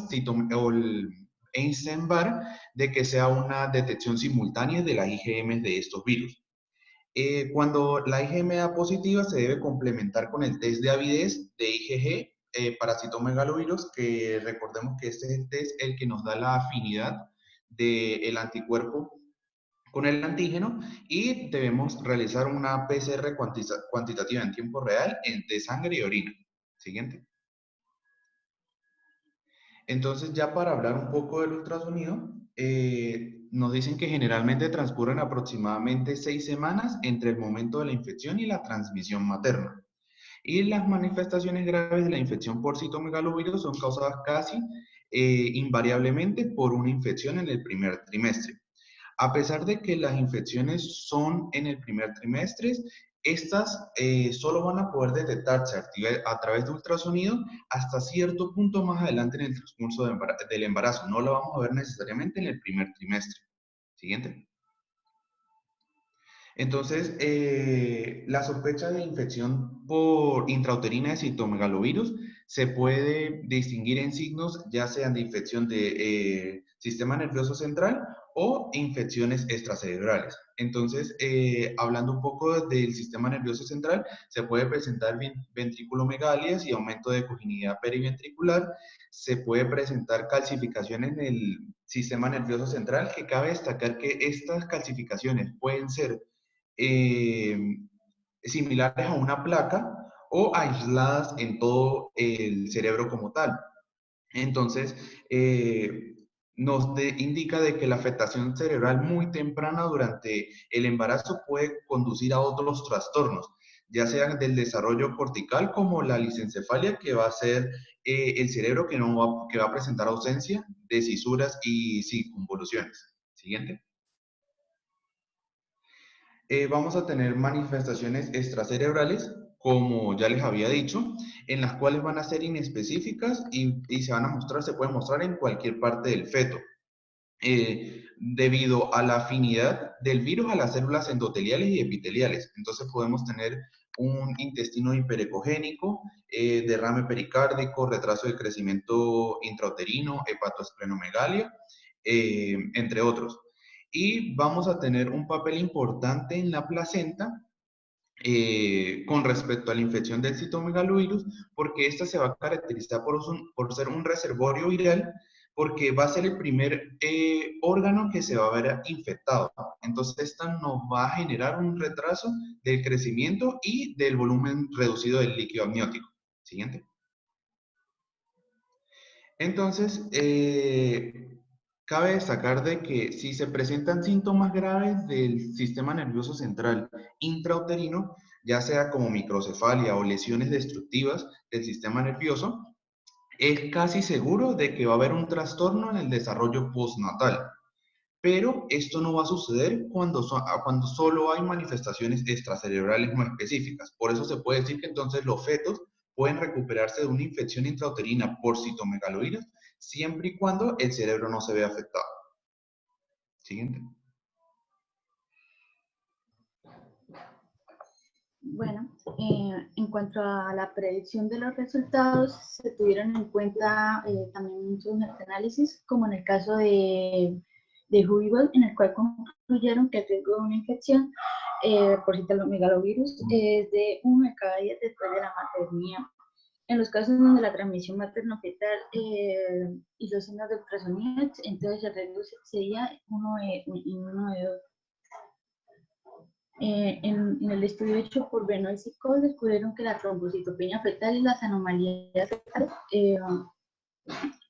Epstein-Barr, de que sea una detección simultánea de las IgM de estos virus. Cuando la IgM da positiva, se debe complementar con el test de avidez de IgG para citomegalovirus, que recordemos que este es el test el que nos da la afinidad del anticuerpo con el antígeno, y debemos realizar una PCR cuantitativa en tiempo real de sangre y orina. Siguiente. Entonces, ya para hablar un poco del ultrasonido, nos dicen que generalmente transcurren aproximadamente 6 semanas entre el momento de la infección y la transmisión materna. Y las manifestaciones graves de la infección por citomegalovirus son causadas casi invariablemente por una infección en el primer trimestre. A pesar de que las infecciones son en el primer trimestre, estas solo van a poder detectarse a través de ultrasonido hasta cierto punto más adelante en el transcurso del embarazo. No lo vamos a ver necesariamente en el primer trimestre. Siguiente. Entonces, la sospecha de infección por intrauterina de citomegalovirus se puede distinguir en signos, ya sean de infección de sistema nervioso central o infecciones extracerebrales. Entonces, hablando un poco del sistema nervioso central, se puede presentar ventriculomegalias y aumento de coginidad periventricular. Se puede presentar calcificaciones en el sistema nervioso central, que cabe destacar que estas calcificaciones pueden ser similares a una placa o aisladas en todo el cerebro como tal. Entonces, nos indica de que la afectación cerebral muy temprana durante el embarazo puede conducir a otros trastornos, ya sean del desarrollo cortical como la lisencefalia, que va a ser el cerebro que va a presentar ausencia de cisuras y circunvoluciones. Siguiente. Vamos a tener manifestaciones extracerebrales, como ya les había dicho, en las cuales van a ser inespecíficas y se pueden mostrar en cualquier parte del feto, debido a la afinidad del virus a las células endoteliales y epiteliales. Entonces podemos tener un intestino hiperecogénico, derrame pericárdico, retraso de crecimiento intrauterino, hepatoesplenomegalia, entre otros. Y vamos a tener un papel importante en la placenta con respecto a la infección del citomegalovirus, porque esta se va a caracterizar por ser un reservorio viral, porque va a ser el primer órgano que se va a ver infectado. Entonces, esta nos va a generar un retraso del crecimiento y del volumen reducido del líquido amniótico. Siguiente. Entonces, cabe destacar de que si se presentan síntomas graves del sistema nervioso central intrauterino, ya sea como microcefalia o lesiones destructivas del sistema nervioso, es casi seguro de que va a haber un trastorno en el desarrollo postnatal. Pero esto no va a suceder cuando solo hay manifestaciones extracerebrales no específicas. Por eso se puede decir que entonces los fetos pueden recuperarse de una infección intrauterina por citomegalovirus siempre y cuando el cerebro no se vea afectado. Siguiente. Bueno, en cuanto a la predicción de los resultados, se tuvieron en cuenta también muchos análisis, como en el caso de de Huivel, en el cual concluyeron que el riesgo de una infección por citomegalovirus es de 1 de cada 10 después de la maternidad. En los casos donde la transmisión materno-fetal y los signos de ultrasonido, entonces el riesgo sería 1 de 2. En el estudio hecho por Benoit y Cole descubrieron que la trombocitopenia fetal y las anomalías fetales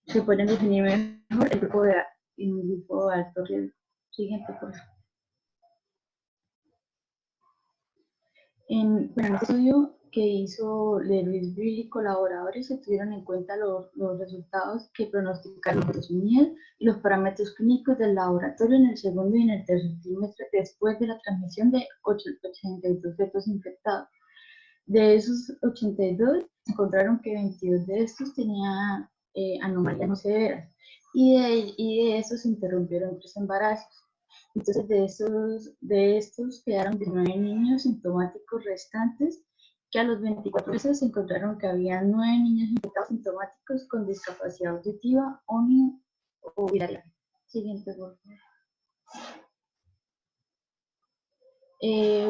se pueden definir mejor en un grupo de alto riesgo. Siguiente, por favor. En este estudio que hizo Luis Brill y colaboradores, se tuvieron en cuenta los resultados que pronosticaron los miel y los parámetros clínicos del laboratorio en el segundo y en el tercer trimestre después de la transmisión de 82 fetos infectados. De esos 82, encontraron que 22 de estos tenían anomalías no severas y de esos se interrumpieron 3 embarazos. Entonces, de estos quedaron 19 niños sintomáticos restantes, que a los 24 meses se encontraron que había 9 niños infectados sintomáticos con discapacidad auditiva o viral. Siguiente, por favor.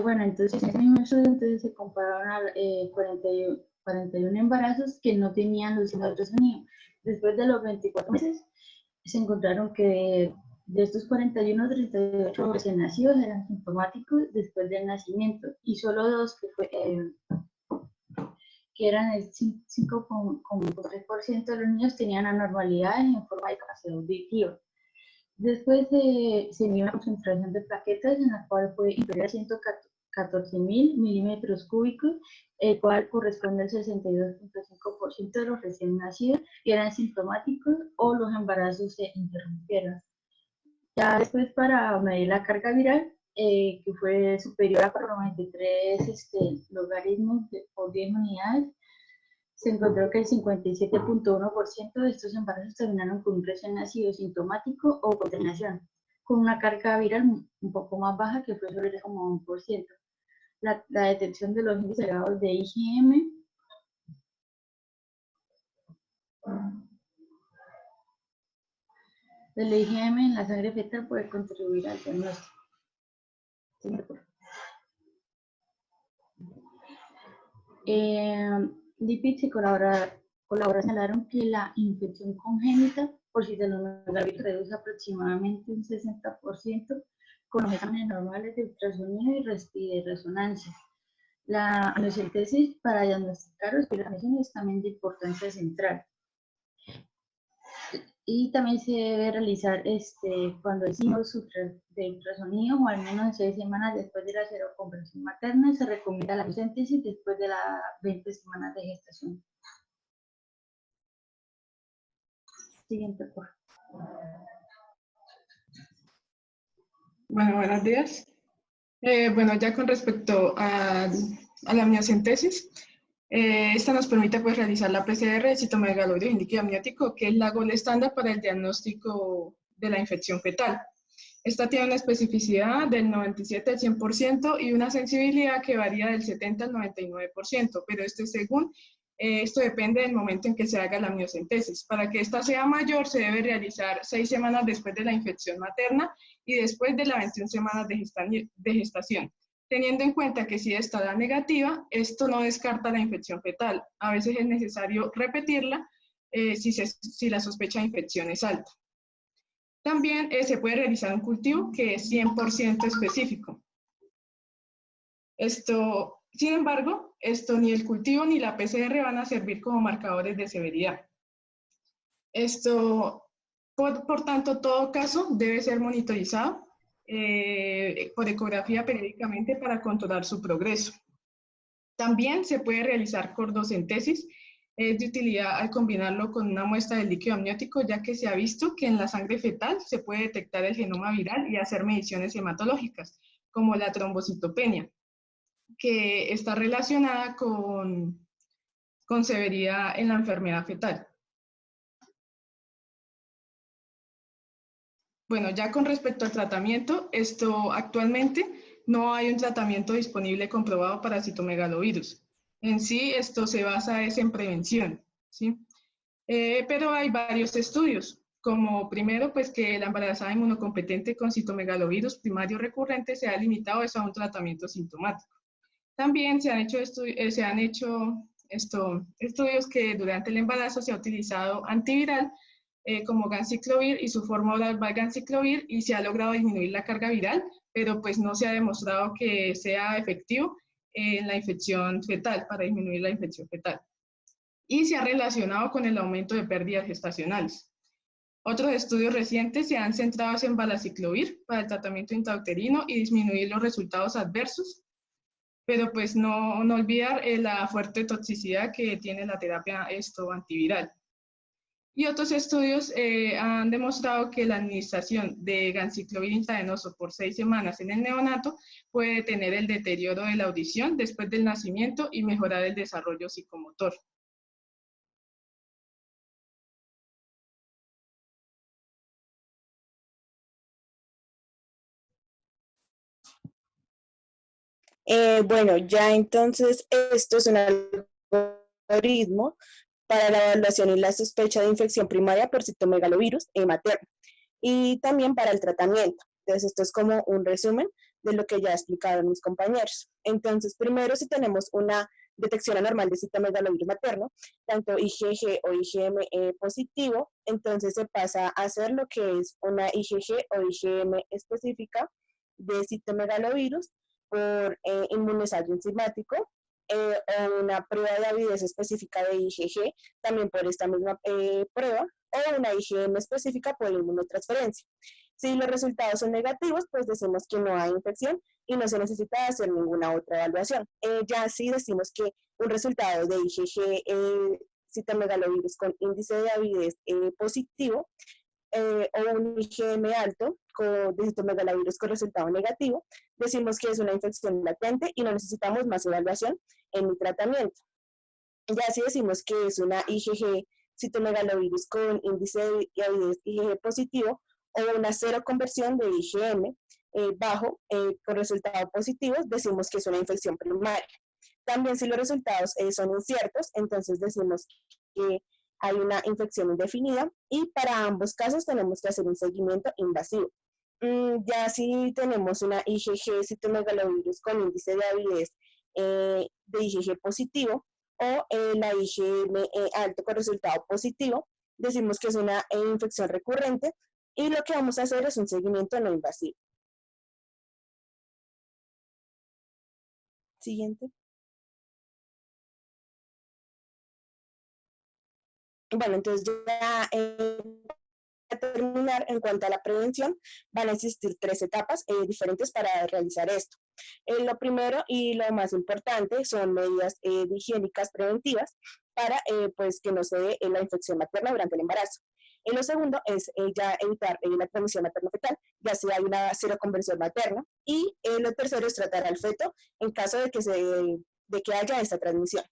Bueno, entonces en este mismo estudio se compararon a 41 embarazos que no tenían los signos de ultrasonido. Después de los 24 meses se encontraron que de estos 41, 38 recién nacidos eran sintomáticos después del nacimiento y solo 2 que eran el 5,3% de los niños tenían anormalidades en forma de discapacidad auditiva. Después se vio una concentración de plaquetas en la cual fue inferior a 114.000 milímetros cúbicos, el cual corresponde al 62,5% de los recién nacidos que eran sintomáticos o los embarazos se interrumpieron. Ya después, para medir la carga viral, que fue superior a 93 logaritmos por 10 unidades, se encontró que el 57,1% de estos embarazos terminaron con un recién nacido sintomático o contaminación, con una carga viral un poco más baja, que fue sobre el 1%. La detección de los índices elevados de IgM del IgM en la sangre fetal puede contribuir al diagnóstico. Lippitt y colaboradores señalaron que la infección congénita por citomegalovirus reduce aproximadamente un 60% con los exámenes normales de ultrasonido y de resonancia. La amniocentesis para diagnosticar hospitalización es también de importancia central. Y también se debe realizar cuando hay signos de ultrasonido o al menos 6 semanas después de la seroconversión materna. Se recomienda la amniocentesis después de las 20 semanas de gestación. Siguiente, por favor. Bueno, buenos días. Bueno, ya con respecto a la amniocentesis, esta nos permite pues, realizar la PCR de citomegalovirus en líquido amniótico, que es la gold estándar para el diagnóstico de la infección fetal. Esta tiene una especificidad del 97 al 100% y una sensibilidad que varía del 70 al 99%, pero esto depende del momento en que se haga la amniocentesis. Para que esta sea mayor, se debe realizar 6 semanas después de la infección materna y después de las 21 semanas de gestación. Teniendo en cuenta que si esta da negativa, esto no descarta la infección fetal. A veces es necesario repetirla si la sospecha de infección es alta. También se puede realizar un cultivo que es 100% específico. Sin embargo, ni el cultivo ni la PCR van a servir como marcadores de severidad. Por tanto, todo caso debe ser monitorizado por ecografía periódicamente para controlar su progreso. También se puede realizar cordocentesis, es de utilidad al combinarlo con una muestra del líquido amniótico, ya que se ha visto que en la sangre fetal se puede detectar el genoma viral y hacer mediciones hematológicas, como la trombocitopenia, que está relacionada con severidad en la enfermedad fetal. Bueno, ya con respecto al tratamiento, actualmente no hay un tratamiento disponible comprobado para citomegalovirus. En sí, esto se basa en prevención, ¿sí? Pero hay varios estudios. como primero, pues que la embarazada inmunocompetente con citomegalovirus primario recurrente sea limitado eso a un tratamiento sintomático. También se han hecho, estudios que durante el embarazo se ha utilizado antiviral como ganciclovir y su forma oral valganciclovir y se ha logrado disminuir la carga viral, pero pues no se ha demostrado que sea efectivo en la infección fetal, para disminuir la infección fetal. Y se ha relacionado con el aumento de pérdidas gestacionales. Otros estudios recientes se han centrado en valaciclovir para el tratamiento intrauterino y disminuir los resultados adversos, pero pues no olvidar la fuerte toxicidad que tiene la terapia antiviral. Y otros estudios han demostrado que la administración de ganciclovir intravenoso por 6 semanas en el neonato puede detener el deterioro de la audición después del nacimiento y mejorar el desarrollo psicomotor. Bueno, ya entonces esto es un algoritmo para la evaluación y la sospecha de infección primaria por citomegalovirus materno y también para el tratamiento. Entonces esto es como un resumen de lo que ya explicaron mis compañeros. Entonces primero, si tenemos una detección anormal de citomegalovirus materno, tanto IgG o IgM positivo, entonces se pasa a hacer lo que es una IgG o IgM específica de citomegalovirus por inmunoensayo enzimático o una prueba de avidez específica de IgG, también por esta misma prueba, o una IgM específica por inmunotransferencia. Si los resultados son negativos, pues decimos que no hay infección y no se necesita hacer ninguna otra evaluación. Ya si decimos que un resultado de IgG citomegalovirus con índice de avidez positivo, o un IgM alto de citomegalovirus con resultado negativo, decimos que es una infección latente y no necesitamos más evaluación en el tratamiento. Ya si decimos que es una IgG citomegalovirus con índice de avidez IgG positivo o una cero conversión de IgM bajo con resultados positivos, decimos que es una infección primaria. También si los resultados son inciertos, entonces decimos que hay una infección indefinida y para ambos casos tenemos que hacer un seguimiento invasivo. Ya si tenemos una IgG citomegalovirus con índice de avidez de IgG positivo o la IgM alto con resultado positivo, decimos que es una infección recurrente y lo que vamos a hacer es un seguimiento no invasivo. Siguiente. Bueno, entonces ya para terminar, en cuanto a la prevención, van a existir 3 etapas diferentes para realizar esto. Lo primero y lo más importante son medidas higiénicas preventivas para pues, que no se dé la infección materna durante el embarazo. Lo segundo es ya evitar la transmisión materno-fetal, ya sea hay una seroconversión materna. Y lo tercero es tratar al feto en caso de que haya esta transmisión.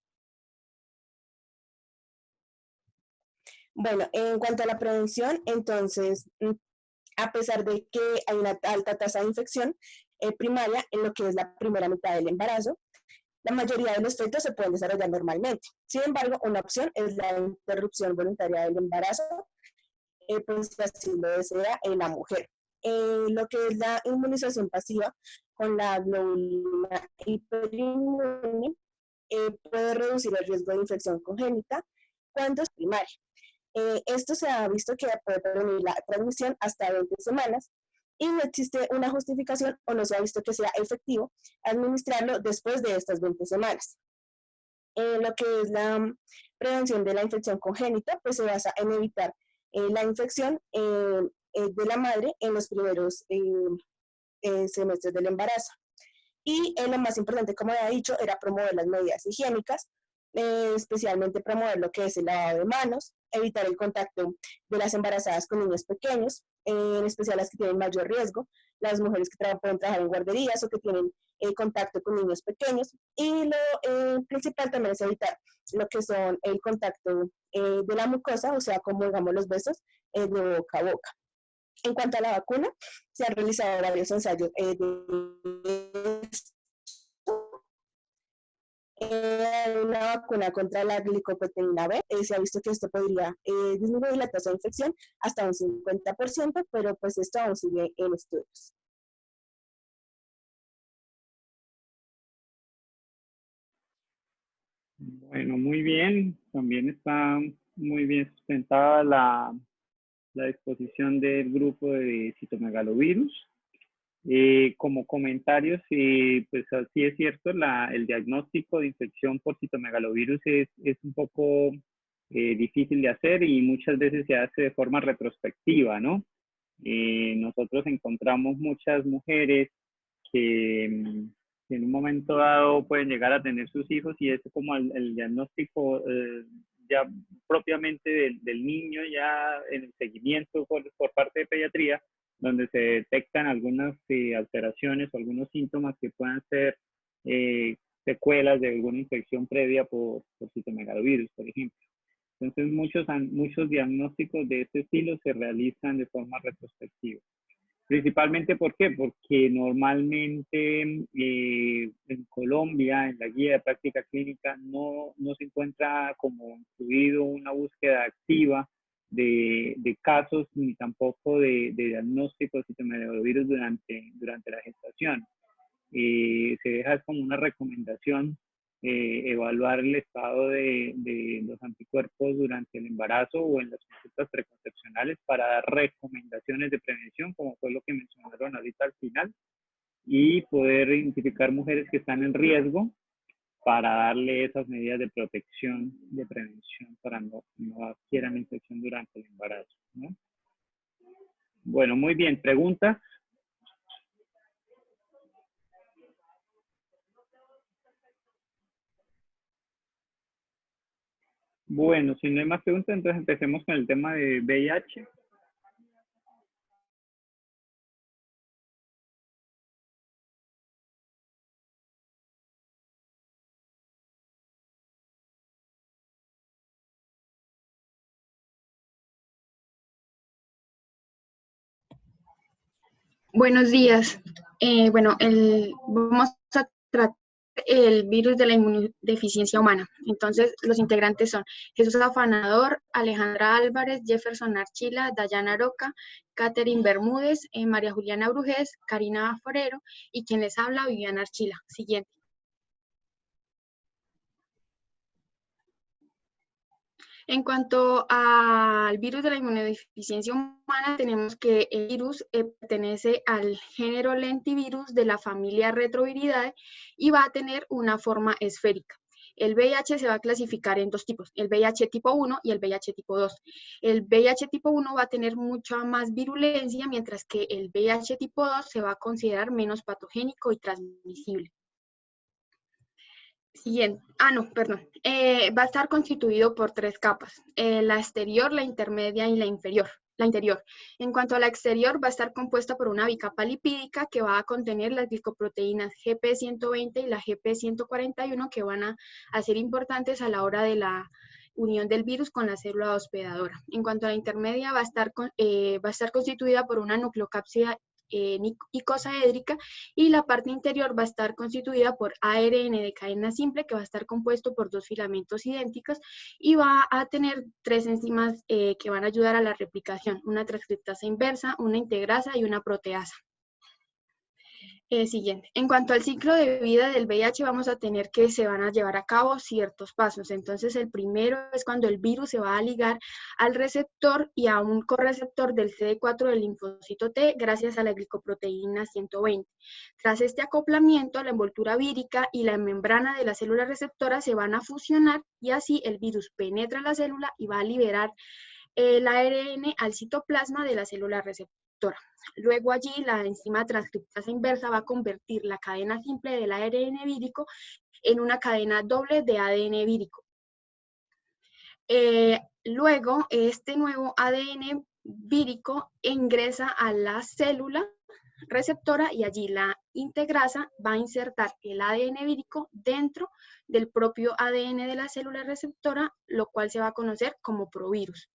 Bueno, en cuanto a la prevención, entonces, a pesar de que hay una alta tasa de infección primaria en lo que es la primera mitad del embarazo, la mayoría de los fetos se pueden desarrollar normalmente. Sin embargo, una opción es la interrupción voluntaria del embarazo, pues si así lo desea la mujer. Lo que es la inmunización pasiva con la globulina hiperinmune puede reducir el riesgo de infección congénita cuando es primaria. Esto se ha visto que puede prevenir la transmisión hasta 20 semanas y no existe una justificación o no se ha visto que sea efectivo administrarlo después de estas 20 semanas. Lo que es la prevención de la infección congénita, pues se basa en evitar la infección de la madre en los primeros semestres del embarazo. Y lo más importante, como había dicho, era promover las medidas higiénicas, especialmente promover lo que es el lavado de manos, evitar el contacto de las embarazadas con niños pequeños, en especial las que tienen mayor riesgo, las mujeres que pueden trabajar en guarderías o que tienen contacto con niños pequeños. Y lo principal también es evitar lo que son el contacto de la mucosa, o sea, como digamos los besos de boca a boca. En cuanto a la vacuna, se han realizado varios ensayos una vacuna contra la glicoproteína B, se ha visto que esto podría disminuir la tasa de infección hasta un 50%, pero pues esto aún sigue en estudios. Bueno, muy bien. También está muy bien sustentada la exposición del grupo de citomegalovirus. Como comentarios, pues así es cierto, el diagnóstico de infección por citomegalovirus es un poco difícil de hacer y muchas veces se hace de forma retrospectiva, ¿no? Nosotros encontramos muchas mujeres que en un momento dado pueden llegar a tener sus hijos y es como el diagnóstico ya propiamente del niño, ya en el seguimiento por parte de pediatría, donde se detectan algunas alteraciones o algunos síntomas que puedan ser secuelas de alguna infección previa por citomegalovirus, por ejemplo. Entonces, muchos diagnósticos de este estilo se realizan de forma retrospectiva. Principalmente, ¿por qué? Porque normalmente en Colombia, en la guía de práctica clínica, no se encuentra como incluido una búsqueda activa de casos ni tampoco de diagnósticos de citomegalovirus durante la gestación. Se deja como una recomendación evaluar el estado de los anticuerpos durante el embarazo o en las consultas preconcepcionales para dar recomendaciones de prevención, como fue lo que mencionaron ahorita al final, y poder identificar mujeres que están en riesgo para darle esas medidas de protección, de prevención, para no adquieran infección durante el embarazo, ¿no? Bueno, muy bien. ¿Preguntas? Bueno, si no hay más preguntas, entonces empecemos con el tema de VIH. Buenos días. Vamos a tratar el virus de la inmunodeficiencia humana. Entonces, los integrantes son Jesús Afanador, Alejandra Álvarez, Jefferson Archila, Dayana Roca, Catherine Bermúdez, María Juliana Brujés, Karina Forero y quien les habla, Viviana Archila. Siguiente. En cuanto al virus de la inmunodeficiencia humana, tenemos que el virus pertenece al género lentivirus de la familia Retroviridae y va a tener una forma esférica. El VIH se va a clasificar en dos tipos, el VIH tipo 1 y el VIH tipo 2. El VIH tipo 1 va a tener mucha más virulencia, mientras que el VIH tipo 2 se va a considerar menos patogénico y transmisible. Siguiente. Va a estar constituido por tres capas, la exterior, la intermedia y la interior. En cuanto a la exterior, va a estar compuesta por una bicapa lipídica que va a contener las glicoproteínas GP120 y la GP141 que van a ser importantes a la hora de la unión del virus con la célula hospedadora. En cuanto a la intermedia, va a estar constituida por una nucleocápsida icosaédrica y la parte interior va a estar constituida por ARN de cadena simple que va a estar compuesto por dos filamentos idénticos y va a tener tres enzimas que van a ayudar a la replicación, una transcriptasa inversa, una integrasa y una proteasa. Siguiente. En cuanto al ciclo de vida del VIH, vamos a tener que se van a llevar a cabo ciertos pasos. Entonces, el primero es cuando el virus se va a ligar al receptor y a un correceptor del CD4 del linfocito T gracias a la glicoproteína 120. Tras este acoplamiento, la envoltura vírica y la membrana de la célula receptora se van a fusionar y así el virus penetra la célula y va a liberar el ARN al citoplasma de la célula receptora. Luego allí la enzima transcriptasa inversa va a convertir la cadena simple del ARN vírico en una cadena doble de ADN vírico. Luego este nuevo ADN vírico ingresa a la célula receptora y allí la integrasa va a insertar el ADN vírico dentro del propio ADN de la célula receptora, lo cual se va a conocer como provirus.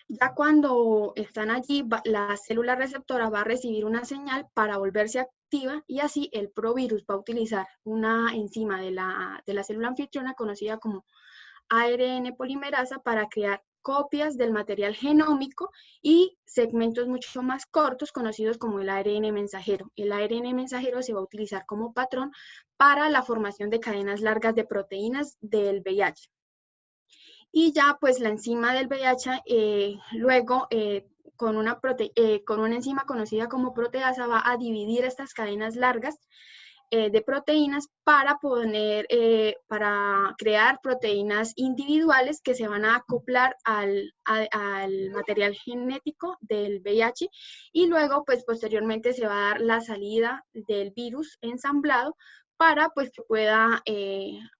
Ya cuando están allí, la célula receptora va a recibir una señal para volverse activa y así el provirus va a utilizar una enzima de la célula anfitriona conocida como ARN polimerasa para crear copias del material genómico y segmentos mucho más cortos conocidos como el ARN mensajero. El ARN mensajero se va a utilizar como patrón para la formación de cadenas largas de proteínas del VIH. Y ya pues la enzima del VIH luego con una enzima conocida como proteasa va a dividir estas cadenas largas de proteínas para crear proteínas individuales que se van a acoplar al material genético del VIH y luego pues posteriormente se va a dar la salida del virus ensamblado para pues que pueda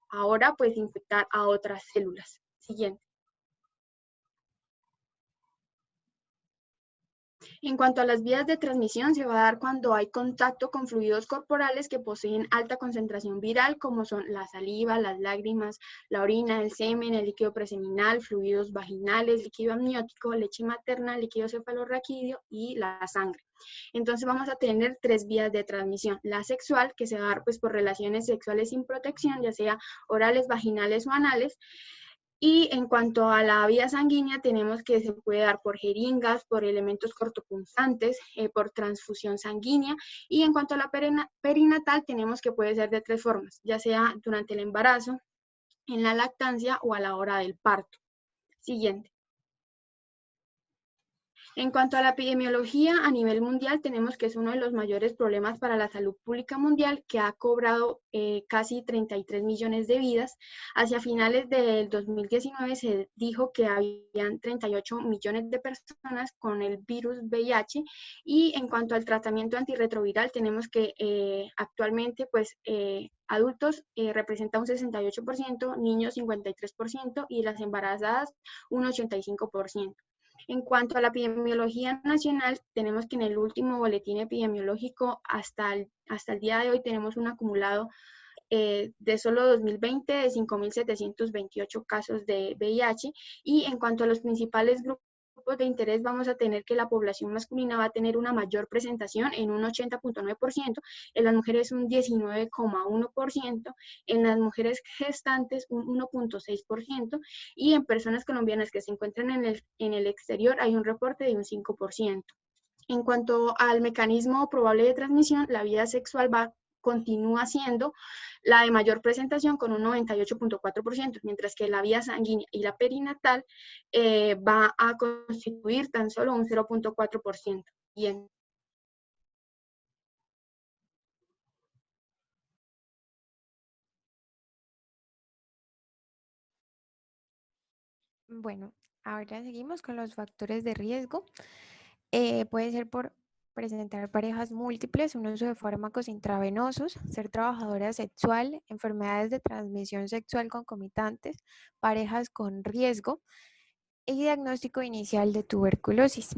ahora pues infectar a otras células. Siguiente. En cuanto a las vías de transmisión, se va a dar cuando hay contacto con fluidos corporales que poseen alta concentración viral, como son la saliva, las lágrimas, la orina, el semen, el líquido preseminal, fluidos vaginales, líquido amniótico, leche materna, líquido cefalorraquídeo y la sangre. Entonces vamos a tener 3 vías de transmisión. La sexual, que se va a dar pues, por relaciones sexuales sin protección, ya sea orales, vaginales o anales. Y en cuanto a la vía sanguínea, tenemos que se puede dar por jeringas, por elementos cortopunzantes, por transfusión sanguínea. Y en cuanto a la perinatal, tenemos que puede ser de 3 formas, ya sea durante el embarazo, en la lactancia o a la hora del parto. Siguiente. En cuanto a la epidemiología a nivel mundial, tenemos que es uno de los mayores problemas para la salud pública mundial, que ha cobrado casi 33 millones de vidas. Hacia finales del 2019 se dijo que habían 38 millones de personas con el virus VIH. Y en cuanto al tratamiento antirretroviral, tenemos que actualmente pues adultos representa un 68%, niños 53% y las embarazadas un 85%. En cuanto a la epidemiología nacional, tenemos que en el último boletín epidemiológico hasta el día de hoy tenemos un acumulado de solo 2020 de 5.728 casos de VIH. Y en cuanto a los principales grupos de interés, vamos a tener que la población masculina va a tener una mayor presentación en un 80.9%, en las mujeres un 19.1%, en las mujeres gestantes un 1.6% y en personas colombianas que se encuentran en el exterior hay un reporte de un 5%. En cuanto al mecanismo probable de transmisión, la vida sexual continúa siendo la de mayor presentación con un 98.4%, mientras que la vía sanguínea y la perinatal va a constituir tan solo un 0.4%. Bien. Bueno, ahora seguimos con los factores de riesgo. Puede ser por presentar parejas múltiples, un uso de fármacos intravenosos, ser trabajadora sexual, enfermedades de transmisión sexual concomitantes, parejas con riesgo y diagnóstico inicial de tuberculosis.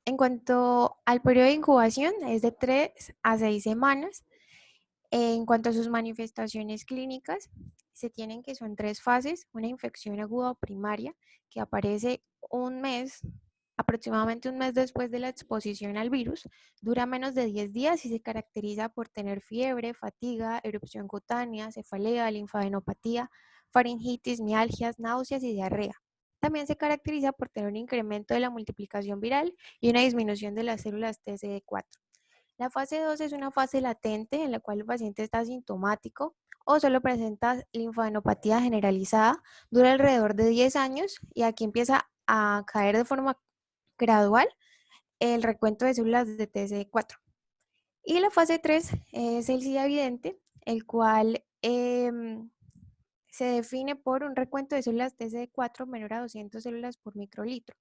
En cuanto al periodo de incubación, es de 3 a 6 semanas. En cuanto a sus manifestaciones clínicas, se tienen que son 3 fases: una infección aguda o primaria que aparece aproximadamente un mes después de la exposición al virus, dura menos de 10 días y se caracteriza por tener fiebre, fatiga, erupción cutánea, cefalea, linfadenopatía, faringitis, mialgias, náuseas y diarrea. También se caracteriza por tener un incremento de la multiplicación viral y una disminución de las células TCD4. La fase 2 es una fase latente en la cual el paciente está asintomático o solo presenta linfadenopatía generalizada, dura alrededor de 10 años y aquí empieza a caer de forma gradual el recuento de células de TCD4. Y la fase 3 es el SIDA evidente, el cual se define por un recuento de células TCD4 menor a 200 células por microlitro,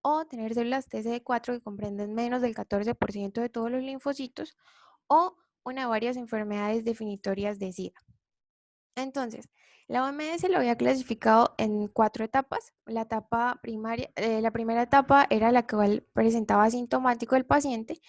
o tener células TCD4 que comprenden menos del 14% de todos los linfocitos, o una o varias enfermedades definitorias de SIDA. Entonces, la OMS lo había clasificado en 4 etapas. La etapa primaria, la primera etapa era la que presentaba asintomático el paciente,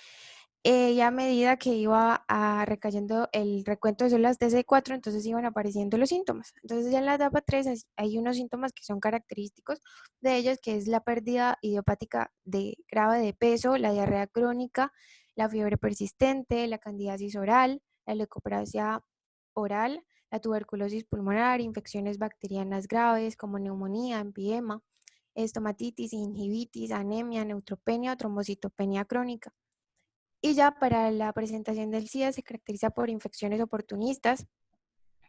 Y a medida que iba recayendo el recuento de células TC4, entonces iban apareciendo los síntomas. Entonces ya en la etapa 3 hay unos síntomas que son característicos de ellos, que es la pérdida idiopática grave de peso, la diarrea crónica, la fiebre persistente, la candidiasis oral, la leucoplasia oral, la tuberculosis pulmonar, infecciones bacterianas graves como neumonía, empiema, estomatitis, gingivitis, anemia, neutropenia o trombocitopenia crónica. Y ya para la presentación del SIDA se caracteriza por infecciones oportunistas,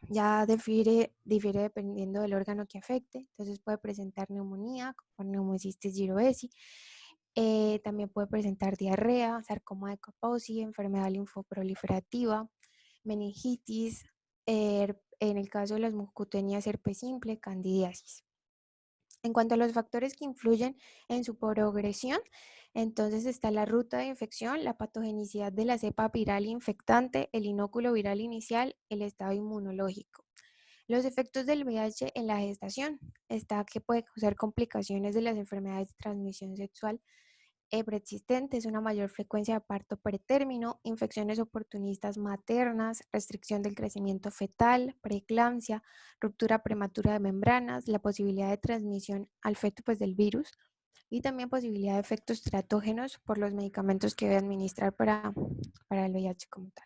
ya difiere dependiendo del órgano que afecte, entonces puede presentar neumonía, como neumocistis girovesi, también puede presentar diarrea, sarcoma de Kaposi, enfermedad linfoproliferativa, meningitis, en el caso de las mucocutenias herpes simple, candidiasis. En cuanto a los factores que influyen en su progresión, entonces está la ruta de infección, la patogenicidad de la cepa viral infectante, el inóculo viral inicial, el estado inmunológico. Los efectos del VIH en la gestación está que puede causar complicaciones de las enfermedades de transmisión sexual preexistentes, una mayor frecuencia de parto pretérmino, infecciones oportunistas maternas, restricción del crecimiento fetal, preeclampsia, ruptura prematura de membranas, la posibilidad de transmisión al feto del virus y también posibilidad de efectos teratógenos por los medicamentos que debe administrar para el VIH como tal.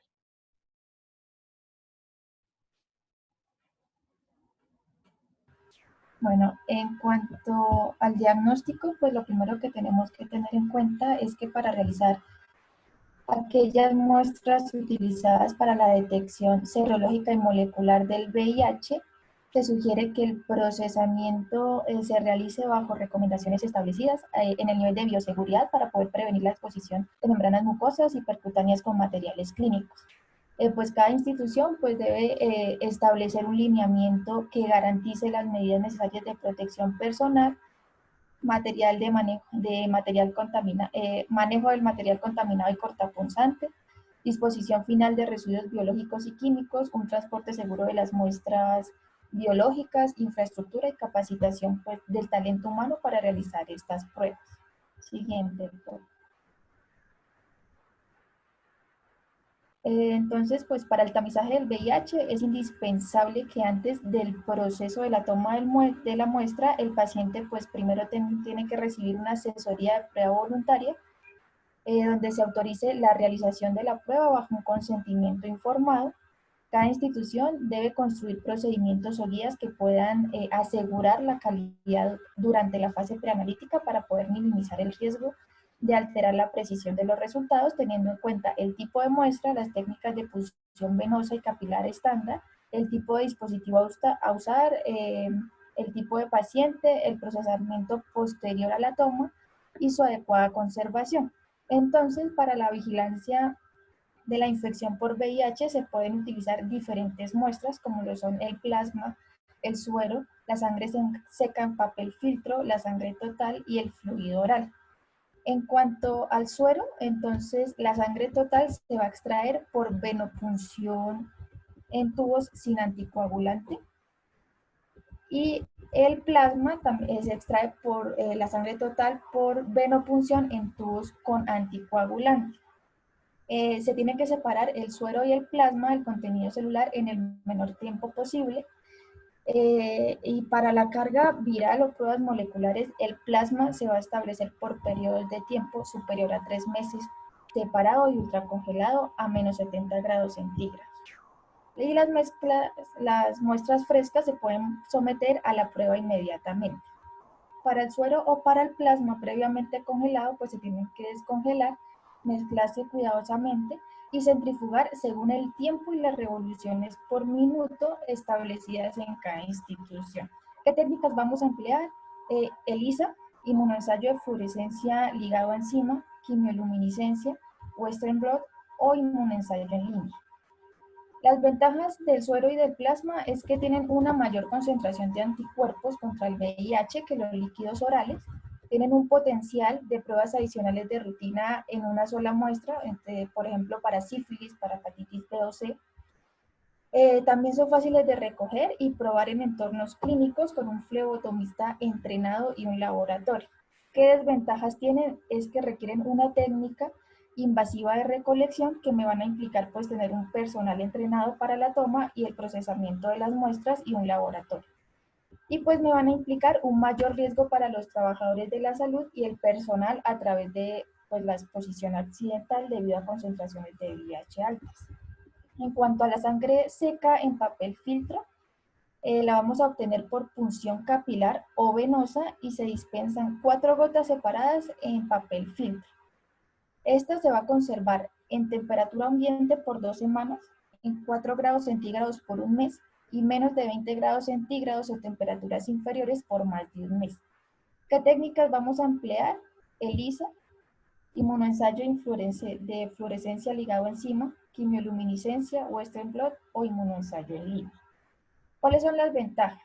Bueno, en cuanto al diagnóstico, pues lo primero que tenemos que tener en cuenta es que para realizar aquellas muestras utilizadas para la detección serológica y molecular del VIH, se sugiere que el procesamiento se realice bajo recomendaciones establecidas en el nivel de bioseguridad para poder prevenir la exposición de membranas mucosas y percutáneas con materiales clínicos. Pues cada institución pues debe establecer un lineamiento que garantice las medidas necesarias de protección personal, material de manejo del material contaminado y cortapunzante, disposición final de residuos biológicos y químicos, un transporte seguro de las muestras biológicas, infraestructura y capacitación pues, del talento humano para realizar estas pruebas. Siguiente. Entonces, pues para el tamizaje del VIH es indispensable que antes del proceso de la toma de la muestra, el paciente pues primero tiene que recibir una asesoría de prueba voluntaria donde se autorice la realización de la prueba bajo un consentimiento informado. Cada institución debe construir procedimientos o guías que puedan asegurar la calidad durante la fase preanalítica para poder minimizar el riesgo de alterar la precisión de los resultados, teniendo en cuenta el tipo de muestra, las técnicas de punción venosa y capilar estándar, el tipo de dispositivo a usar, el tipo de paciente, el procesamiento posterior a la toma y su adecuada conservación. Entonces, para la vigilancia de la infección por VIH se pueden utilizar diferentes muestras como lo son el plasma, el suero, la sangre seca en papel filtro, la sangre total y el fluido oral. En cuanto al suero, entonces la sangre total se va a extraer por venopunción en tubos sin anticoagulante y el plasma también se extrae por la sangre total por venopunción en tubos con anticoagulante. Se tiene que separar el suero y el plasma del contenido celular en el menor tiempo posible. Y para la carga viral o pruebas moleculares, el plasma se va a establecer por periodos de tiempo superior a 3 meses, separado y ultracongelado a menos 70 grados centígrados. Y las muestras frescas se pueden someter a la prueba inmediatamente. Para el suero o para el plasma previamente congelado, pues se tienen que descongelar, mezclarse cuidadosamente y centrifugar según el tiempo y las revoluciones por minuto establecidas en cada institución. ¿Qué técnicas vamos a emplear? ELISA, inmunoensayo de fluorescencia ligado a enzima, quimioluminiscencia, Western blot o inmunoensayo en línea. Las ventajas del suero y del plasma es que tienen una mayor concentración de anticuerpos contra el VIH que los líquidos orales, tienen un potencial de pruebas adicionales de rutina en una sola muestra, por ejemplo para sífilis, para hepatitis B o C. También son fáciles de recoger y probar en entornos clínicos con un flebotomista entrenado y un laboratorio. ¿Qué desventajas tienen? Es que requieren una técnica invasiva de recolección que me van a implicar pues tener un personal entrenado para la toma y el procesamiento de las muestras y un laboratorio. Y pues me van a implicar un mayor riesgo para los trabajadores de la salud y el personal a través de pues, la exposición accidental debido a concentraciones de VIH altas. En cuanto a la sangre seca en papel filtro, la vamos a obtener por punción capilar o venosa y se dispensan 4 gotas separadas en papel filtro. Esta se va a conservar en temperatura ambiente por 2 semanas, en 4 grados centígrados por un mes y menos de 20 grados centígrados o temperaturas inferiores por más de un mes. ¿Qué técnicas vamos a emplear? ELISA, inmunoensayo de fluorescencia ligado enzima, quimioluminiscencia, Western blot o inmunoensayo en línea. ¿Cuáles son las ventajas?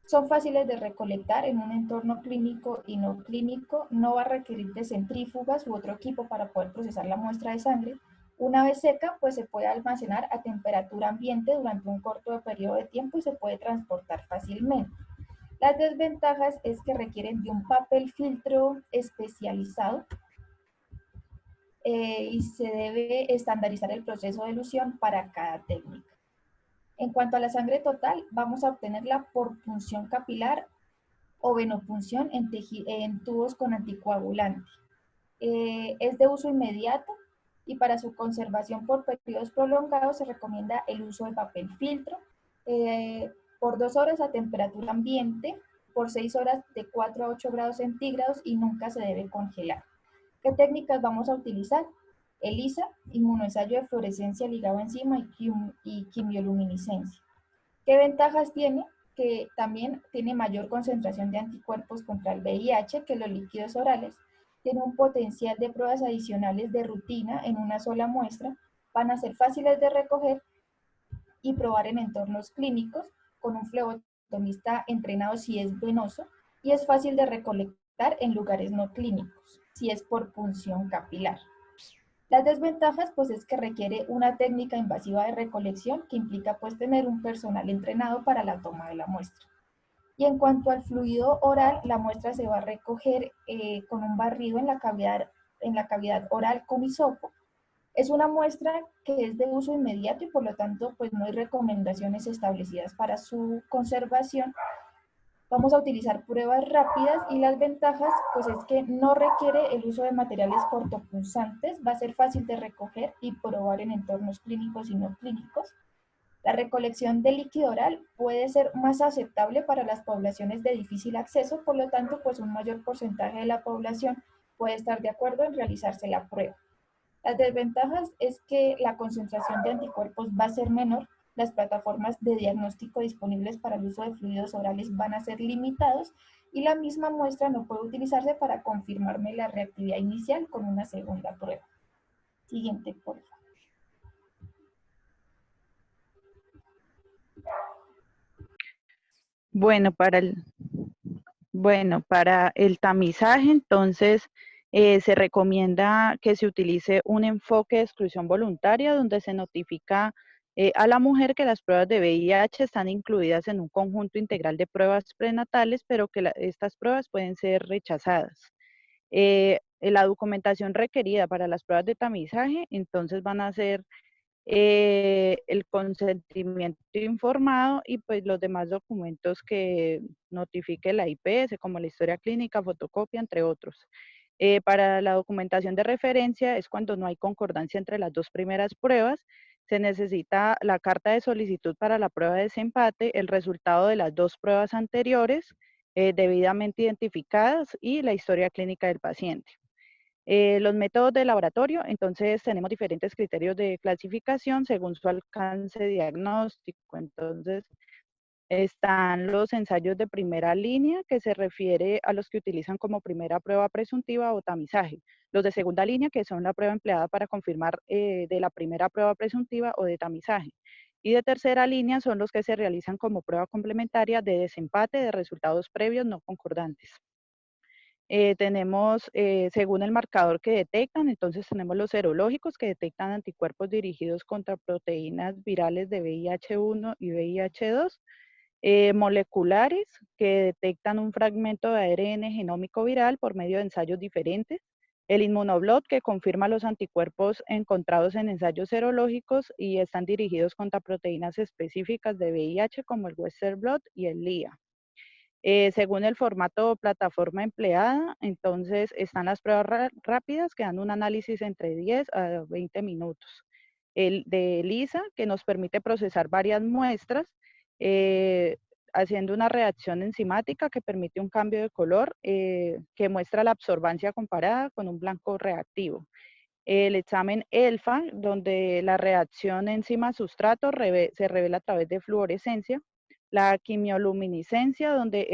Son fáciles de recolectar en un entorno clínico y no clínico, no va a requerir de centrífugas u otro equipo para poder procesar la muestra de sangre. Una vez seca, pues se puede almacenar a temperatura ambiente durante un corto periodo de tiempo y se puede transportar fácilmente. Las desventajas es que requieren de un papel filtro especializado y se debe estandarizar el proceso de elución para cada técnica. En cuanto a la sangre total, vamos a obtenerla por punción capilar o venopunción en tubos con anticoagulante. Es de uso inmediato y para su conservación por periodos prolongados se recomienda el uso de papel filtro por 2 horas a temperatura ambiente, por 6 horas de 4 a 8 grados centígrados y nunca se debe congelar. ¿Qué técnicas vamos a utilizar? ELISA, inmunoensayo de fluorescencia ligado enzima y quimioluminiscencia. ¿Qué ventajas tiene? Que también tiene mayor concentración de anticuerpos contra el VIH que los líquidos orales, tiene un potencial de pruebas adicionales de rutina en una sola muestra, van a ser fáciles de recoger y probar en entornos clínicos con un flebotomista entrenado si es venoso y es fácil de recolectar en lugares no clínicos, si es por punción capilar. Las desventajas pues es que requiere una técnica invasiva de recolección que implica pues tener un personal entrenado para la toma de la muestra. Y en cuanto al fluido oral, la muestra se va a recoger con un barrido en la cavidad oral con hisopo. Es una muestra que es de uso inmediato y por lo tanto pues no hay recomendaciones establecidas para su conservación. Vamos a utilizar pruebas rápidas y las ventajas pues es que no requiere el uso de materiales cortopunzantes, va a ser fácil de recoger y probar en entornos clínicos y no clínicos. La recolección de líquido oral puede ser más aceptable para las poblaciones de difícil acceso, por lo tanto pues un mayor porcentaje de la población puede estar de acuerdo en realizarse la prueba. Las desventajas es que la concentración de anticuerpos va a ser menor, las plataformas de diagnóstico disponibles para el uso de fluidos orales van a ser limitados y la misma muestra no puede utilizarse para confirmarme la reactividad inicial con una segunda prueba. Siguiente, por favor. Para el tamizaje, entonces, se recomienda que se utilice un enfoque de exclusión voluntaria donde se notifica a la mujer que las pruebas de VIH están incluidas en un conjunto integral de pruebas prenatales, pero que estas pruebas pueden ser rechazadas. La documentación requerida para las pruebas de tamizaje, entonces van a ser el consentimiento informado y pues los demás documentos que notifique la IPS, como la historia clínica, fotocopia, entre otros. Para la documentación de referencia es cuando no hay concordancia entre las 2 primeras pruebas, se necesita la carta de solicitud para la prueba de desempate, el resultado de las 2 pruebas anteriores, debidamente identificadas y la historia clínica del paciente. Los métodos de laboratorio, entonces tenemos diferentes criterios de clasificación según su alcance diagnóstico. Entonces, están los ensayos de primera línea, que se refiere a los que utilizan como primera prueba presuntiva o tamizaje. Los de segunda línea, que son la prueba empleada para confirmar de la primera prueba presuntiva o de tamizaje. Y de tercera línea son los que se realizan como prueba complementaria de desempate de resultados previos no concordantes. Tenemos, según el marcador que detectan, entonces tenemos los serológicos que detectan anticuerpos dirigidos contra proteínas virales de VIH1 y VIH2, moleculares que detectan un fragmento de ARN genómico viral por medio de ensayos diferentes, El inmunoblot, que confirma los anticuerpos encontrados en ensayos serológicos y están dirigidos contra proteínas específicas de VIH como el Western blot y el LIA. Según el formato o plataforma empleada, entonces están las pruebas rápidas que dan un análisis entre 10 a 20 minutos. El de ELISA, que nos permite procesar varias muestras, haciendo una reacción enzimática que permite un cambio de color que muestra la absorbancia comparada con un blanco reactivo. El examen ELFA, donde la reacción enzima-sustrato se revela a través de fluorescencia. La quimioluminiscencia, donde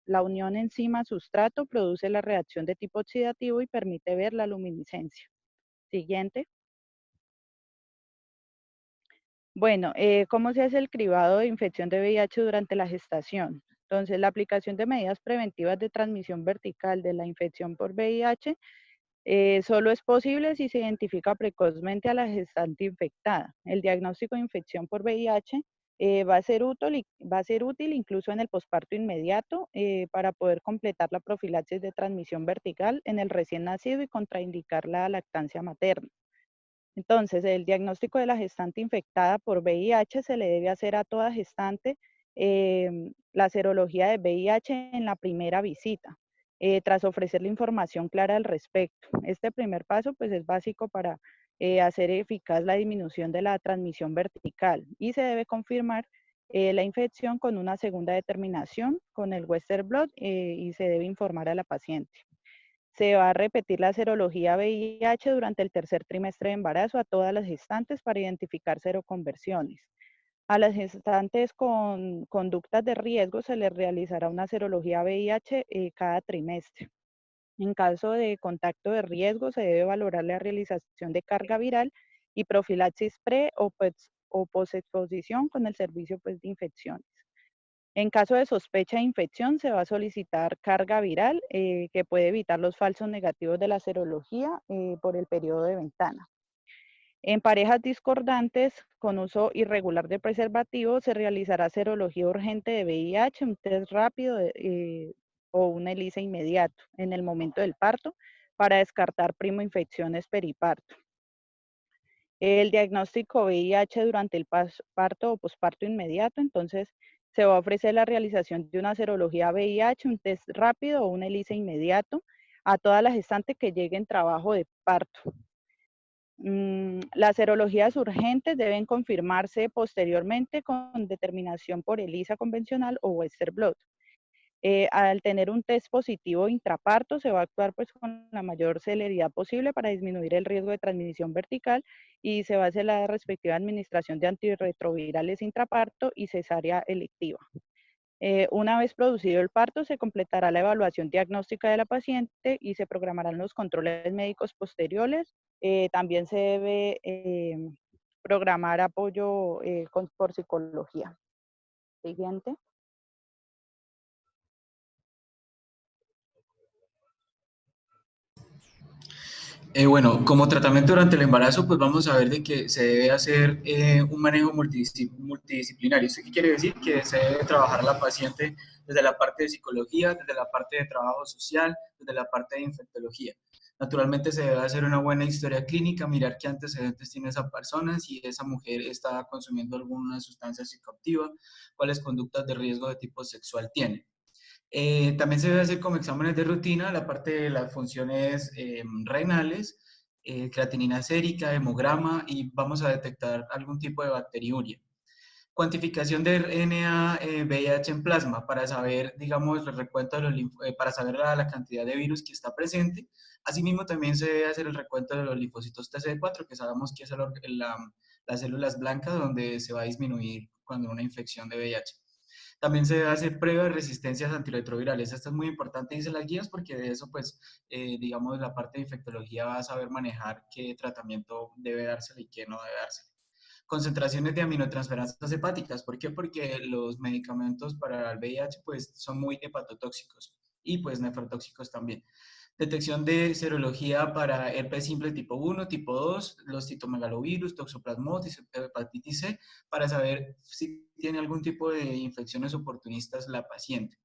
la unión enzima-sustrato produce la reacción de tipo oxidativo y permite ver la luminiscencia. Siguiente. Bueno, ¿cómo se hace el cribado de infección de VIH durante la gestación? Entonces, la aplicación de medidas preventivas de transmisión vertical de la infección por VIH solo es posible si se identifica precozmente a la gestante infectada. El diagnóstico de infección por VIH va a ser útil incluso en el posparto inmediato para poder completar la profilaxis de transmisión vertical en el recién nacido y contraindicar la lactancia materna. Entonces, el diagnóstico de la gestante infectada por VIH se le debe hacer a toda gestante la serología de VIH en la primera visita, tras ofrecerle información clara al respecto. Este primer paso pues es básico para hacer eficaz la disminución de la transmisión vertical y se debe confirmar la infección con una segunda determinación con el Western blot y se debe informar a la paciente. Se va a repetir la serología VIH durante el tercer trimestre de embarazo a todas las gestantes para identificar seroconversiones. A las gestantes con conductas de riesgo se les realizará una serología VIH cada trimestre. En caso de contacto de riesgo se debe valorar la realización de carga viral y profilaxis pre o posexposición con el servicio pues, de infecciones. En caso de sospecha de infección, se va a solicitar carga viral que puede evitar los falsos negativos de la serología por el periodo de ventana. En parejas discordantes con uso irregular de preservativo, se realizará serología urgente de VIH, un test rápido o un ELISA inmediato en el momento del parto para descartar primoinfecciones periparto. El diagnóstico VIH durante el parto o posparto inmediato, entonces se va a ofrecer la realización de una serología VIH, un test rápido o un ELISA inmediato a todas las gestantes que lleguen trabajo de parto. Las serologías urgentes deben confirmarse posteriormente con determinación por ELISA convencional o Western blot. Al tener un test positivo intraparto, se va a actuar pues, con la mayor celeridad posible para disminuir el riesgo de transmisión vertical y se va a hacer la respectiva administración de antirretrovirales intraparto y cesárea electiva. Una vez producido el parto, se completará la evaluación diagnóstica de la paciente y se programarán los controles médicos posteriores. También se debe programar apoyo por psicología. Siguiente. Bueno, como tratamiento durante el embarazo, pues vamos a ver de que se debe hacer un manejo multidisciplinario. ¿Esto qué quiere decir? Que se debe trabajar a la paciente desde la parte de psicología, desde la parte de trabajo social, desde la parte de infectología. Naturalmente se debe hacer una buena historia clínica, mirar qué antecedentes tiene esa persona, si esa mujer está consumiendo alguna sustancia psicoactiva, cuáles conductas de riesgo de tipo sexual tiene. También se debe hacer como exámenes de rutina la parte de las funciones renales, creatinina sérica, hemograma y vamos a detectar algún tipo de bacteriuria. Cuantificación de RNA VIH en plasma para saber, digamos, el recuento de los para saber la cantidad de virus que está presente. Asimismo, también se debe hacer el recuento de los linfocitos TCD4, que sabemos que es las células blancas donde se va a disminuir cuando una infección de VIH. También se debe hacer prueba de resistencias antirretrovirales. Esto es muy importante, dicen las guías, porque de eso, pues, digamos, la parte de infectología va a saber manejar qué tratamiento debe dársele y qué no debe dársele. Concentraciones de aminotransferasas hepáticas. ¿Por qué? Porque los medicamentos para el VIH, pues, son muy hepatotóxicos y, pues, nefrotóxicos también. Detección de serología para herpes simple tipo 1, tipo 2, los citomegalovirus, toxoplasmosis, hepatitis C, para saber si tiene algún tipo de infecciones oportunistas la paciente.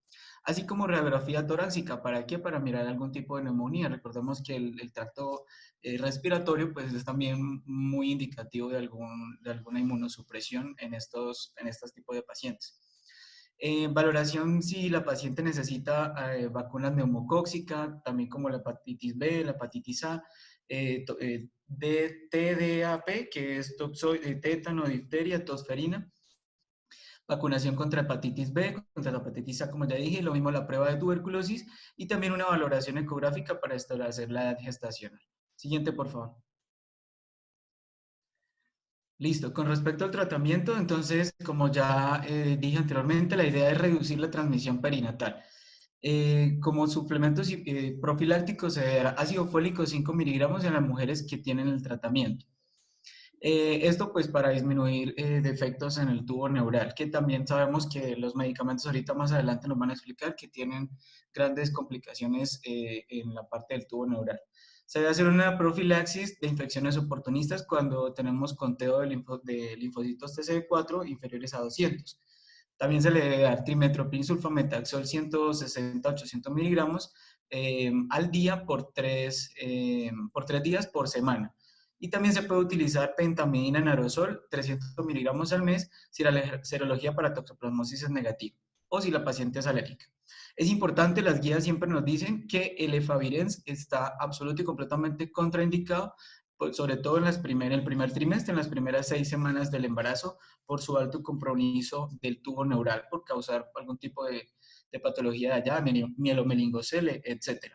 así como radiografía torácica. ¿Para qué? Para mirar algún tipo de neumonía. Recordemos que el tracto respiratorio pues es también muy indicativo de alguna inmunosupresión en estos tipos de pacientes. Valoración si la paciente necesita vacunas neumocóxicas, también como la hepatitis B, la hepatitis A, TDAP, que es tétano, difteria, tosferina. Vacunación contra hepatitis B, contra la hepatitis A, como ya dije, lo mismo la prueba de tuberculosis y también una valoración ecográfica para establecer la edad gestacional. Siguiente, por favor. Listo, con respecto al tratamiento, entonces, como ya dije anteriormente, la idea es reducir la transmisión perinatal. Como suplementos profilácticos se dará ácido fólico 5 miligramos en las mujeres que tienen el tratamiento. Esto pues para disminuir defectos en el tubo neural, que también sabemos que los medicamentos ahorita más adelante nos van a explicar que tienen grandes complicaciones en la parte del tubo neural. Se debe hacer una profilaxis de infecciones oportunistas cuando tenemos conteo de linfocitos TCD4 inferiores a 200. También se le debe dar trimethoprim sulfametaxol 160-800 miligramos al día por 3 días por semana. Y también se puede utilizar pentamidina en aerosol 300 miligramos al mes si la serología para toxoplasmosis es negativa o si la paciente es alérgica. Es importante, las guías siempre nos dicen que el efavirenz está absoluto y completamente contraindicado, sobre todo en el primer trimestre, en las primeras 6 semanas del embarazo, por su alto compromiso del tubo neural, por causar algún tipo de patología de allá, mielomeningocele, etc.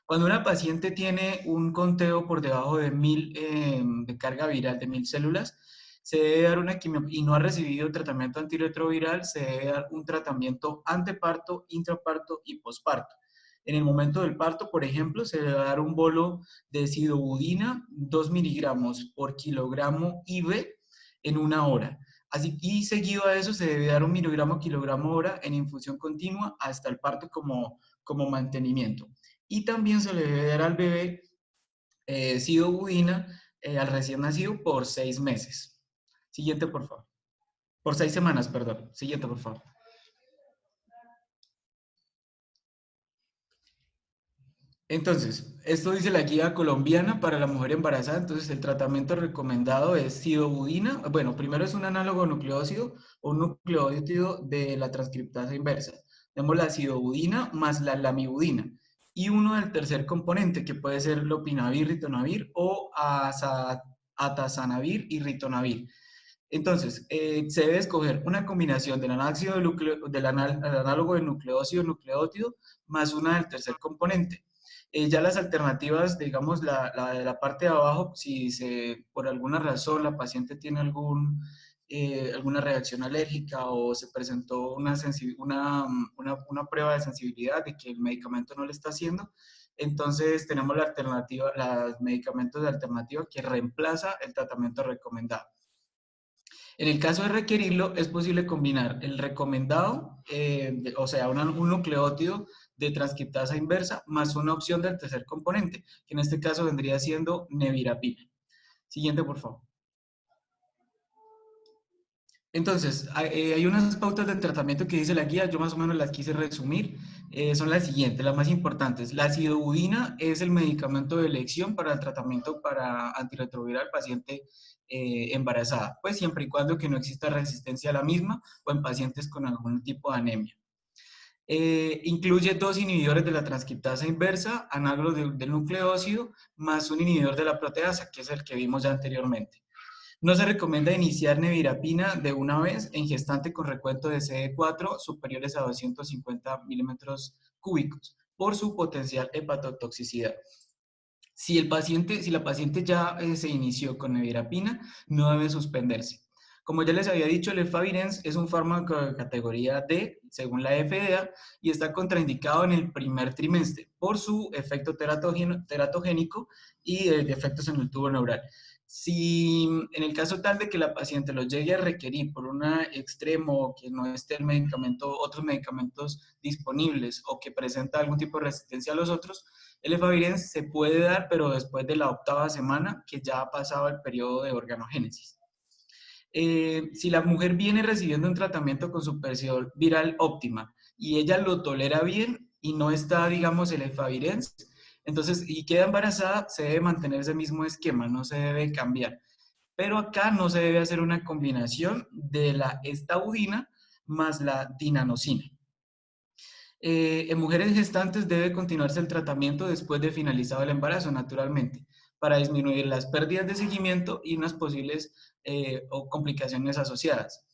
Cuando una paciente tiene un conteo por debajo de 1000 de carga viral, de 1000 células, se debe dar una quimio y no ha recibido tratamiento antirretroviral, se debe dar un tratamiento anteparto, intraparto y posparto. En el momento del parto, por ejemplo, se debe dar un bolo de sidobudina, 2 miligramos por kilogramo IV en 1 hora. Así, y seguido a eso se debe dar 1 miligramo kilogramo hora en infusión continua hasta el parto como mantenimiento. Y también se le debe dar al bebé sidobudina al recién nacido por 6 meses. Siguiente, por favor. Por 6 semanas, perdón. Siguiente, por favor. Entonces, esto dice la guía colombiana para la mujer embarazada. Entonces, el tratamiento recomendado es sidobudina. Bueno, primero es un análogo nucleósido o un nucleótido de la transcriptasa inversa. Tenemos la sidobudina más la lamivudina. Y uno del tercer componente, que puede ser lopinavir, ritonavir o atazanavir y ritonavir. Entonces, se debe escoger una combinación del análogo de nucleósido nucleótido más una del tercer componente. Ya las alternativas, digamos, la parte de abajo, si por alguna razón la paciente tiene alguna reacción alérgica o se presentó una prueba de sensibilidad de que el medicamento no le está haciendo, entonces tenemos los medicamentos de alternativa que reemplaza el tratamiento recomendado. En el caso de requerirlo, es posible combinar el recomendado, o sea, un nucleótido de transcriptasa inversa más una opción del tercer componente, que en este caso vendría siendo nevirapina. Siguiente, por favor. Entonces, hay unas pautas de tratamiento que dice la guía, yo más o menos las quise resumir, son las siguientes, las más importantes. La sidobudina es el medicamento de elección para el tratamiento para antirretroviral paciente embarazada, pues siempre y cuando que no exista resistencia a la misma o en pacientes con algún tipo de anemia. Incluye 2 inhibidores de la transcriptasa inversa, análogos del nucleósido, más un inhibidor de la proteasa, que es el que vimos ya anteriormente. No se recomienda iniciar nevirapina de una vez en gestante con recuento de CD4 superiores a 250 milímetros cúbicos por su potencial hepatotoxicidad. Si la paciente ya se inició con nevirapina, no debe suspenderse. Como ya les había dicho, el efavirenz es un fármaco de categoría D, según la FDA, y está contraindicado en el primer trimestre por su efecto teratogénico y defectos en el tubo neural. Si en el caso tal de que la paciente lo llegue a requerir por un extremo que no esté otros medicamentos disponibles o que presenta algún tipo de resistencia a los otros, el efavirenz se puede dar, pero después de la 8ª semana que ya ha pasado el periodo de organogénesis. Si la mujer viene recibiendo un tratamiento con su presión viral óptima y ella lo tolera bien y no está, digamos, el efavirenz, entonces, y queda embarazada, se debe mantener ese mismo esquema, no se debe cambiar. Pero acá no se debe hacer una combinación de la estaudina más la dinanocina. En mujeres gestantes debe continuarse el tratamiento después de finalizado el embarazo, naturalmente, para disminuir las pérdidas de seguimiento y unas posibles o complicaciones asociadas.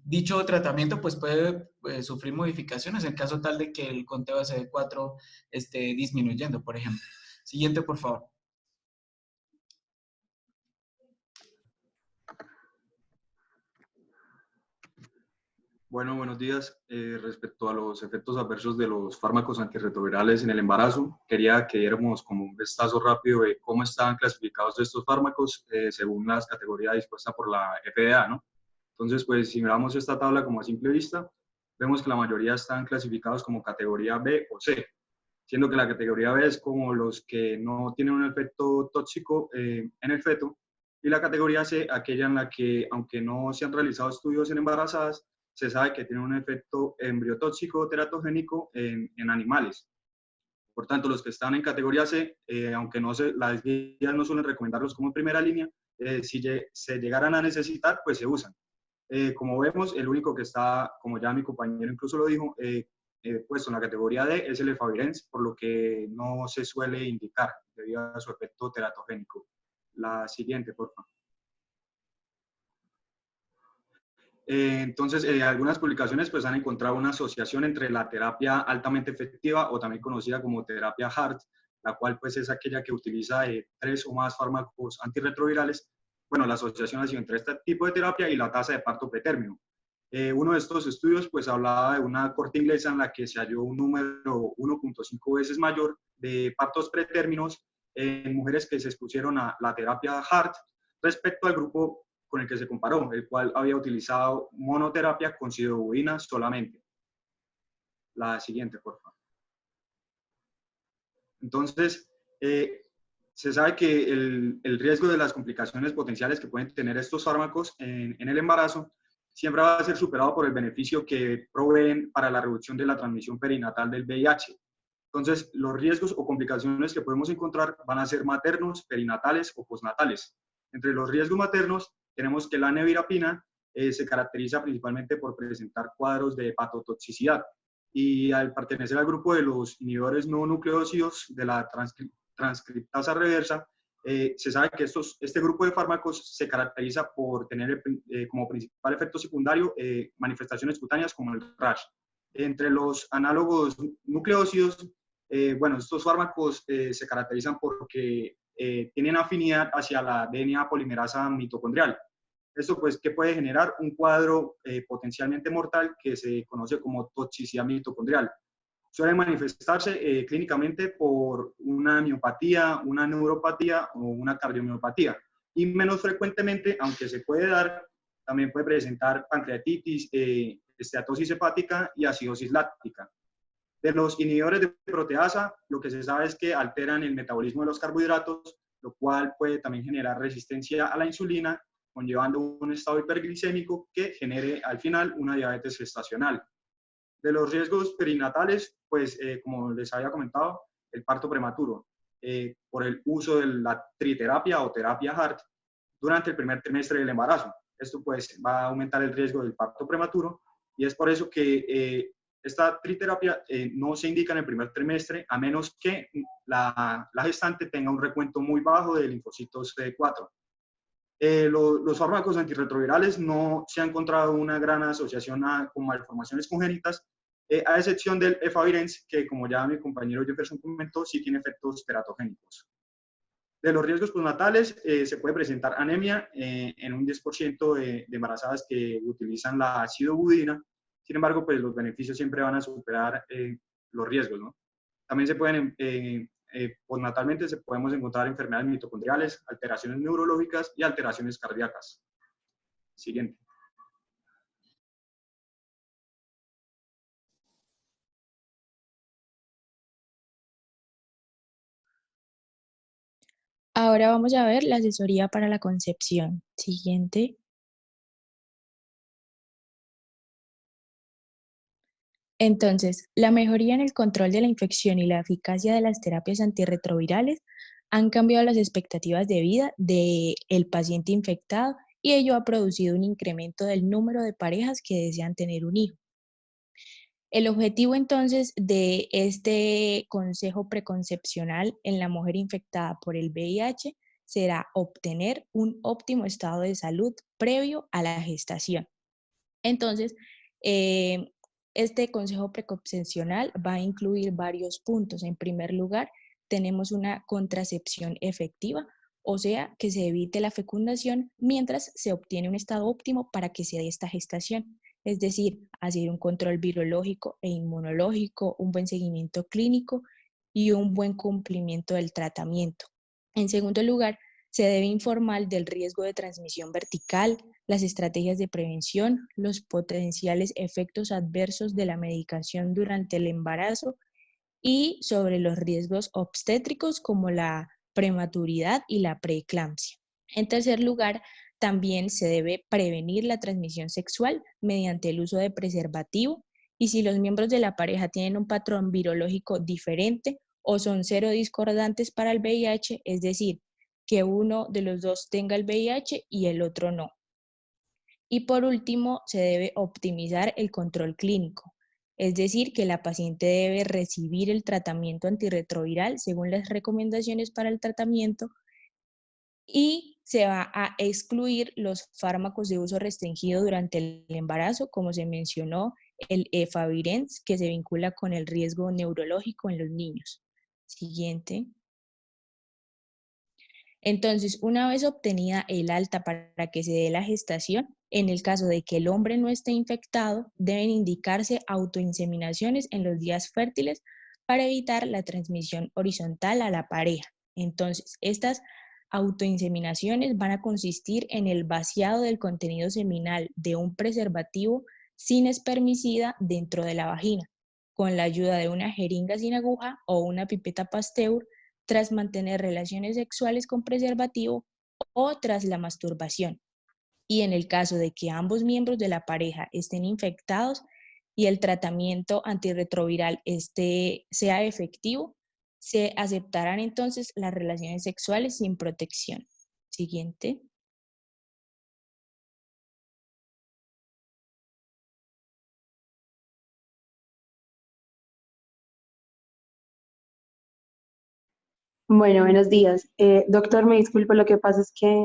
Dicho tratamiento pues puede sufrir modificaciones en caso tal de que el conteo de CD4 esté disminuyendo, por ejemplo. Siguiente, por favor. Bueno, buenos días. Respecto a los efectos adversos de los fármacos antirretrovirales en el embarazo, quería que diéramos como un vistazo rápido de cómo estaban clasificados estos fármacos según las categorías dispuestas por la FDA, ¿no? Entonces, pues si miramos esta tabla como a simple vista, vemos que la mayoría están clasificados como categoría B o C, siendo que la categoría B es como los que no tienen un efecto tóxico en el feto, y la categoría C, aquella en la que, aunque no se han realizado estudios en embarazadas, se sabe que tiene un efecto embriotóxico teratogénico en animales. Por tanto, los que están en categoría C, aunque las guías no suelen recomendarlos como en primera línea, si se llegaran a necesitar, pues se usan. Como vemos, el único que está, como ya mi compañero incluso lo dijo, puesto en la categoría D es el efavirenz, por lo que no se suele indicar debido a su efecto teratogénico. La siguiente, por favor. Entonces, algunas publicaciones pues han encontrado una asociación entre la terapia altamente efectiva o también conocida como terapia HART, la cual pues es aquella que utiliza 3 o más fármacos antirretrovirales. Bueno, la asociación ha sido entre este tipo de terapia y la tasa de parto pretérmino. Uno de estos estudios pues hablaba de una corte inglesa en la que se halló un número 1.5 veces mayor de partos pretérminos en mujeres que se expusieron a la terapia HART respecto al grupo con el que se comparó, el cual había utilizado monoterapia con sidobudina solamente. La siguiente, por favor. Entonces, se sabe que el riesgo de las complicaciones potenciales que pueden tener estos fármacos en el embarazo siempre va a ser superado por el beneficio que proveen para la reducción de la transmisión perinatal del VIH. Entonces, los riesgos o complicaciones que podemos encontrar van a ser maternos, perinatales o postnatales. Entre los riesgos maternos, tenemos que la nevirapina se caracteriza principalmente por presentar cuadros de hepatotoxicidad, y al pertenecer al grupo de los inhibidores no nucleósidos de la transcriptasa reversa, se sabe que este grupo de fármacos se caracteriza por tener como principal efecto secundario manifestaciones cutáneas como el rash. Entre los análogos nucleósidos, bueno, estos fármacos se caracterizan porque tienen afinidad hacia la DNA polimerasa mitocondrial. Esto pues que puede generar un cuadro potencialmente mortal que se conoce como toxicidad mitocondrial. Suele manifestarse clínicamente por una miopatía, una neuropatía o una cardiomiopatía. Y menos frecuentemente, aunque se puede dar, también puede presentar pancreatitis, esteatosis hepática y acidosis láctica. De los inhibidores de proteasa, lo que se sabe es que alteran el metabolismo de los carbohidratos, lo cual puede también generar resistencia a la insulina, conllevando un estado hiperglicémico que genere al final una diabetes gestacional. De los riesgos perinatales, pues como les había comentado, el parto prematuro, por el uso de la triterapia o terapia HART durante el primer trimestre del embarazo. Esto pues va a aumentar el riesgo del parto prematuro, y es por eso que esta triterapia no se indica en el primer trimestre a menos que la gestante tenga un recuento muy bajo de linfocitos CD4. Los fármacos antirretrovirales no se ha encontrado una gran asociación con malformaciones congénitas, a excepción del efavirenz, que como ya mi compañero Jefferson comentó, sí tiene efectos teratogénicos. De los riesgos postnatales, se puede presentar anemia en un 10% de embarazadas que utilizan la sidobudina. Sin embargo, pues los beneficios siempre van a superar los riesgos, ¿no? También se pueden, postnatalmente podemos encontrar enfermedades mitocondriales, alteraciones neurológicas y alteraciones cardíacas. Siguiente. Ahora vamos a ver la asesoría para la concepción. Siguiente. Entonces, la mejoría en el control de la infección y la eficacia de las terapias antirretrovirales han cambiado las expectativas de vida del paciente infectado y ello ha producido un incremento del número de parejas que desean tener un hijo. El objetivo entonces de este consejo preconcepcional en la mujer infectada por el VIH será obtener un óptimo estado de salud previo a la gestación. Entonces, este consejo preconcepcional va a incluir varios puntos. En primer lugar, tenemos una contracepción efectiva, o sea, que se evite la fecundación mientras se obtiene un estado óptimo para que se dé esta gestación. Es decir, hacer un control virológico e inmunológico, un buen seguimiento clínico y un buen cumplimiento del tratamiento. En segundo lugar, se debe informar del riesgo de transmisión vertical, las estrategias de prevención, los potenciales efectos adversos de la medicación durante el embarazo y sobre los riesgos obstétricos como la prematuridad y la preeclampsia. En tercer lugar, también se debe prevenir la transmisión sexual mediante el uso de preservativo y si los miembros de la pareja tienen un patrón virológico diferente o son serodiscordantes para el VIH, es decir, que uno de los dos tenga el VIH y el otro no. Y por último, se debe optimizar el control clínico, es decir, que la paciente debe recibir el tratamiento antirretroviral según las recomendaciones para el tratamiento y se va a excluir los fármacos de uso restringido durante el embarazo, como se mencionó, el efavirenz, que se vincula con el riesgo neurológico en los niños. Siguiente. Entonces, una vez obtenida el alta para que se dé la gestación, en el caso de que el hombre no esté infectado, deben indicarse autoinseminaciones en los días fértiles para evitar la transmisión horizontal a la pareja. Entonces, estas autoinseminaciones van a consistir en el vaciado del contenido seminal de un preservativo sin espermicida dentro de la vagina, con la ayuda de una jeringa sin aguja o una pipeta Pasteur tras mantener relaciones sexuales con preservativo o tras la masturbación. Y en el caso de que ambos miembros de la pareja estén infectados y el tratamiento antirretroviral sea efectivo, se aceptarán entonces las relaciones sexuales sin protección. Siguiente. Bueno, buenos días. Doctor, me disculpo, lo que pasa es que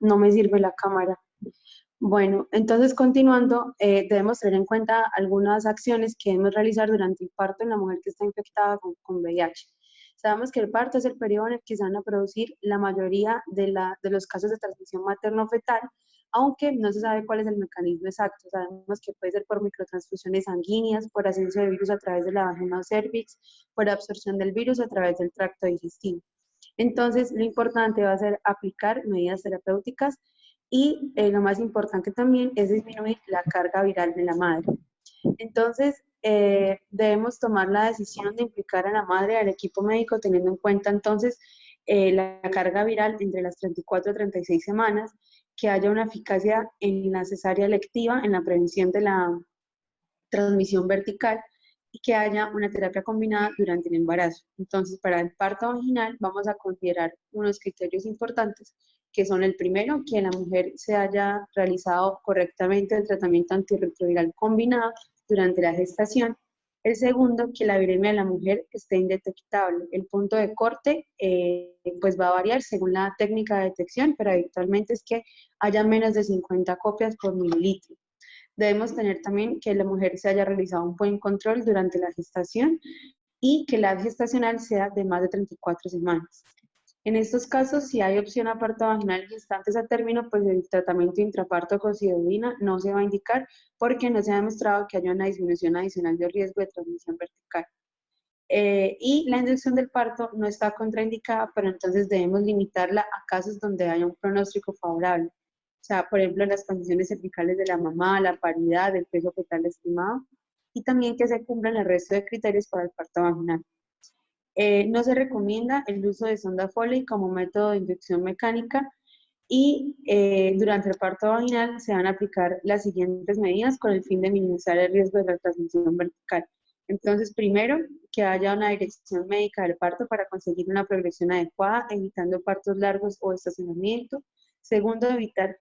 no me sirve la cámara. Bueno, entonces continuando, debemos tener en cuenta algunas acciones que debemos realizar durante el parto en la mujer que está infectada con VIH. Sabemos que el parto es el periodo en el que se van a producir la mayoría de los casos de transmisión materno-fetal, aunque no se sabe cuál es el mecanismo exacto. Sabemos que puede ser por microtransfusiones sanguíneas, por ascenso de virus a través de la vagina o cervix, por absorción del virus a través del tracto digestivo. Entonces, lo importante va a ser aplicar medidas terapéuticas y lo más importante también es disminuir la carga viral de la madre. Entonces, debemos tomar la decisión de implicar a la madre, al equipo médico, teniendo en cuenta entonces la carga viral entre las 34 a 36 semanas, que haya una eficacia en la cesárea electiva, en la prevención de la transmisión vertical, y que haya una terapia combinada durante el embarazo. Entonces, para el parto vaginal vamos a considerar unos criterios importantes, que son el primero, que la mujer se haya realizado correctamente el tratamiento antirretroviral combinado durante la gestación. El segundo, que la viremia de la mujer esté indetectable. El punto de corte pues va a variar según la técnica de detección, pero habitualmente es que haya menos de 50 copias por mililitro. Debemos tener también que la mujer se haya realizado un buen control durante la gestación y que la gestacional sea de más de 34 semanas. En estos casos, si hay opción a parto vaginal y gestantes a término, pues el tratamiento intraparto con sidobina no se va a indicar porque no se ha demostrado que haya una disminución adicional de riesgo de transmisión vertical. Y la inducción del parto no está contraindicada, pero entonces debemos limitarla a casos donde haya un pronóstico favorable. O sea, por ejemplo, las condiciones cervicales de la mamá, la paridad, el peso fetal estimado, y también que se cumplan el resto de criterios para el parto vaginal. No se recomienda el uso de sonda Foley como método de inducción mecánica Y durante el parto vaginal se van a aplicar las siguientes medidas con el fin de minimizar el riesgo de la transmisión vertical. Entonces, primero, que haya una dirección médica del parto para conseguir una progresión adecuada, evitando partos largos o estacionamiento. Segundo, evitar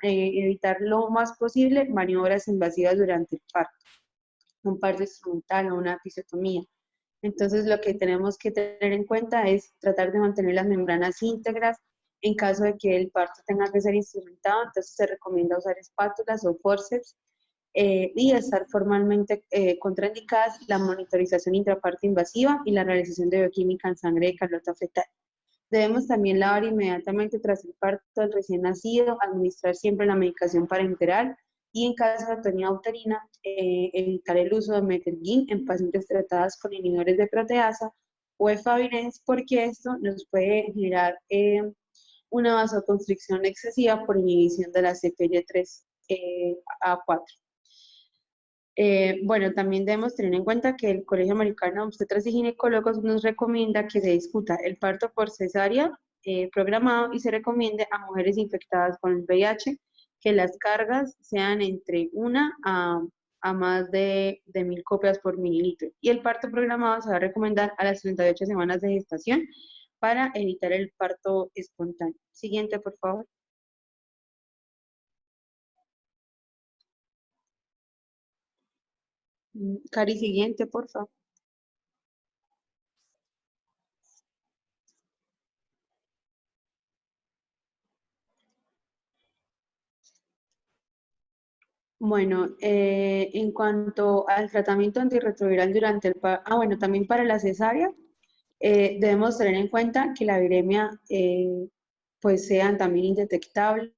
evitar lo más posible maniobras invasivas durante el parto, un parto instrumental o una episiotomía. Entonces, lo que tenemos que tener en cuenta es tratar de mantener las membranas íntegras. En caso de que el parto tenga que ser instrumentado, entonces se recomienda usar espátulas o forceps y estar formalmente contraindicadas la monitorización intraparto invasiva y la realización de bioquímica en sangre de Carlota fetal. Debemos también lavar inmediatamente tras el parto del recién nacido, administrar siempre la medicación parenteral y en caso de atonía uterina, evitar el uso de metelguín en pacientes tratadas con inhibidores de proteasa o efavirenz, porque esto nos puede generar una vasoconstricción excesiva por inhibición de la CPY3 A4. Bueno, también debemos tener en cuenta que el Colegio Americano de Obstetras y Ginecólogos nos recomienda que se discuta el parto por cesárea programado y se recomiende a mujeres infectadas con el VIH que las cargas sean entre 1 a más de 1000 copias por mililitro. Y el parto programado se va a recomendar a las 38 semanas de gestación para evitar el parto espontáneo. Siguiente, por favor. Cari, siguiente, por favor. Bueno, en cuanto al tratamiento antirretroviral durante el parto, bueno, también para la cesárea, debemos tener en cuenta que la viremia pues sean también indetectables.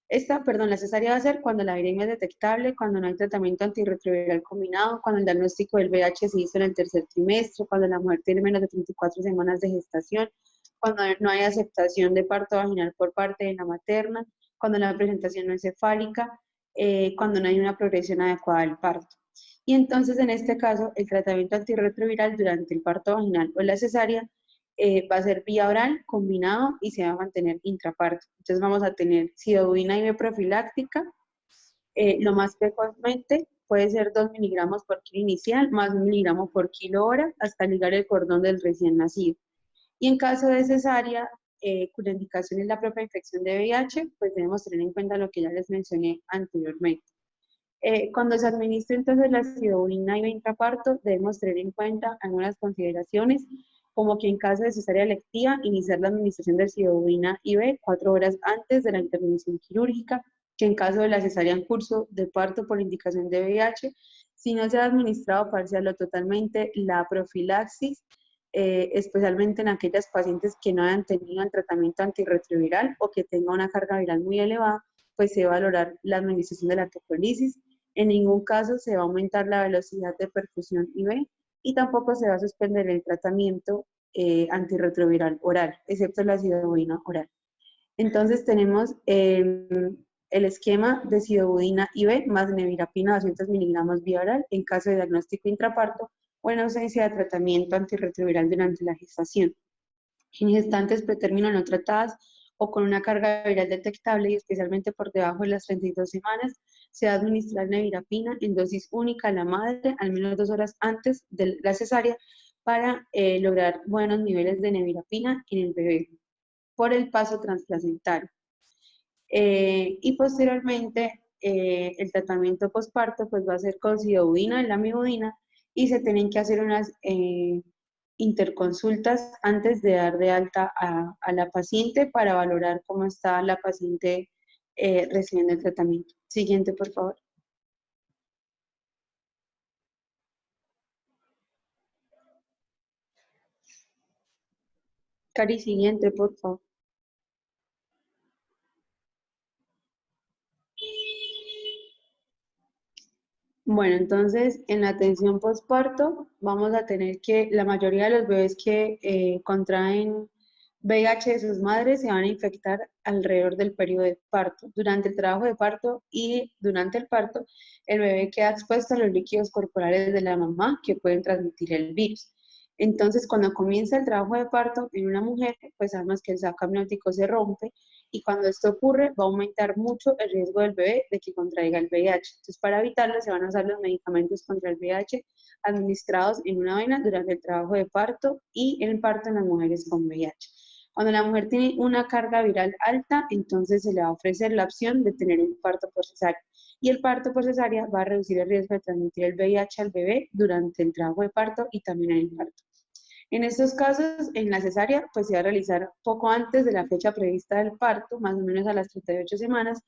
La cesárea va a ser cuando la viremia es detectable, cuando no hay tratamiento antirretroviral combinado, cuando el diagnóstico del VIH se hizo en el tercer trimestre, cuando la mujer tiene menos de 34 semanas de gestación, cuando no hay aceptación de parto vaginal por parte de la materna, cuando la presentación no es cefálica, cuando no hay una progresión adecuada del parto. Y entonces, en este caso, el tratamiento antirretroviral durante el parto vaginal o la cesárea va a ser vía oral, combinado y se va a mantener intraparto. Entonces vamos a tener sidobudina IV profiláctica, lo más precozmente puede ser 2 miligramos por kilo inicial, más 1 miligramo por kilo hora, hasta ligar el cordón del recién nacido. Y en caso de cesárea, cuya indicación es la propia infección de VIH, pues debemos tener en cuenta lo que ya les mencioné anteriormente. Cuando se administra entonces la sidobudina IV intraparto, debemos tener en cuenta algunas consideraciones, como que en caso de cesárea electiva, iniciar la administración de sidobudina IV 4 horas antes de la intervención quirúrgica, que en caso de la cesárea en curso de parto por indicación de VIH, si no se ha administrado parcial o totalmente la profilaxis, especialmente en aquellas pacientes que no hayan tenido el tratamiento antirretroviral o que tengan una carga viral muy elevada, pues se va a valorar la administración de la tocolisis. En ningún caso se va a aumentar la velocidad de perfusión IV y tampoco se va a suspender el tratamiento antirretroviral oral, excepto la sidobudina oral. Entonces tenemos el esquema de sidobudina IV más nevirapina 200 miligramos vía oral en caso de diagnóstico intraparto o en ausencia de tratamiento antirretroviral durante la gestación. En gestantes pretérmino no tratadas o con una carga viral detectable y especialmente por debajo de las 32 semanas, se va a administrar nevirapina en dosis única a la madre al menos 2 horas antes de la cesárea para lograr buenos niveles de nevirapina en el bebé por el paso transplacentario. Y posteriormente el tratamiento posparto pues va a ser con sidobudina y lamivudina y se tienen que hacer unas interconsultas antes de dar de alta a la paciente para valorar cómo está la paciente recibiendo el tratamiento. Siguiente, por favor. Cari, siguiente, por favor. Bueno, entonces en la atención postparto vamos a tener que la mayoría de los bebés que contraen VIH de sus madres se van a infectar alrededor del periodo de parto. Durante el trabajo de parto y durante el parto, el bebé queda expuesto a los líquidos corporales de la mamá que pueden transmitir el virus. Entonces, cuando comienza el trabajo de parto en una mujer, pues sabemos que el saco amniótico se rompe y cuando esto ocurre va a aumentar mucho el riesgo del bebé de que contraiga el VIH. Entonces, para evitarlo se van a usar los medicamentos contra el VIH administrados en una vena durante el trabajo de parto y el parto en las mujeres con VIH. Cuando la mujer tiene una carga viral alta, entonces se le va a ofrecer la opción de tener un parto por cesárea. Y el parto por cesárea va a reducir el riesgo de transmitir el VIH al bebé durante el trabajo de parto y también en el parto. En estos casos, en la cesárea, pues se va a realizar poco antes de la fecha prevista del parto, más o menos a las 38 semanas,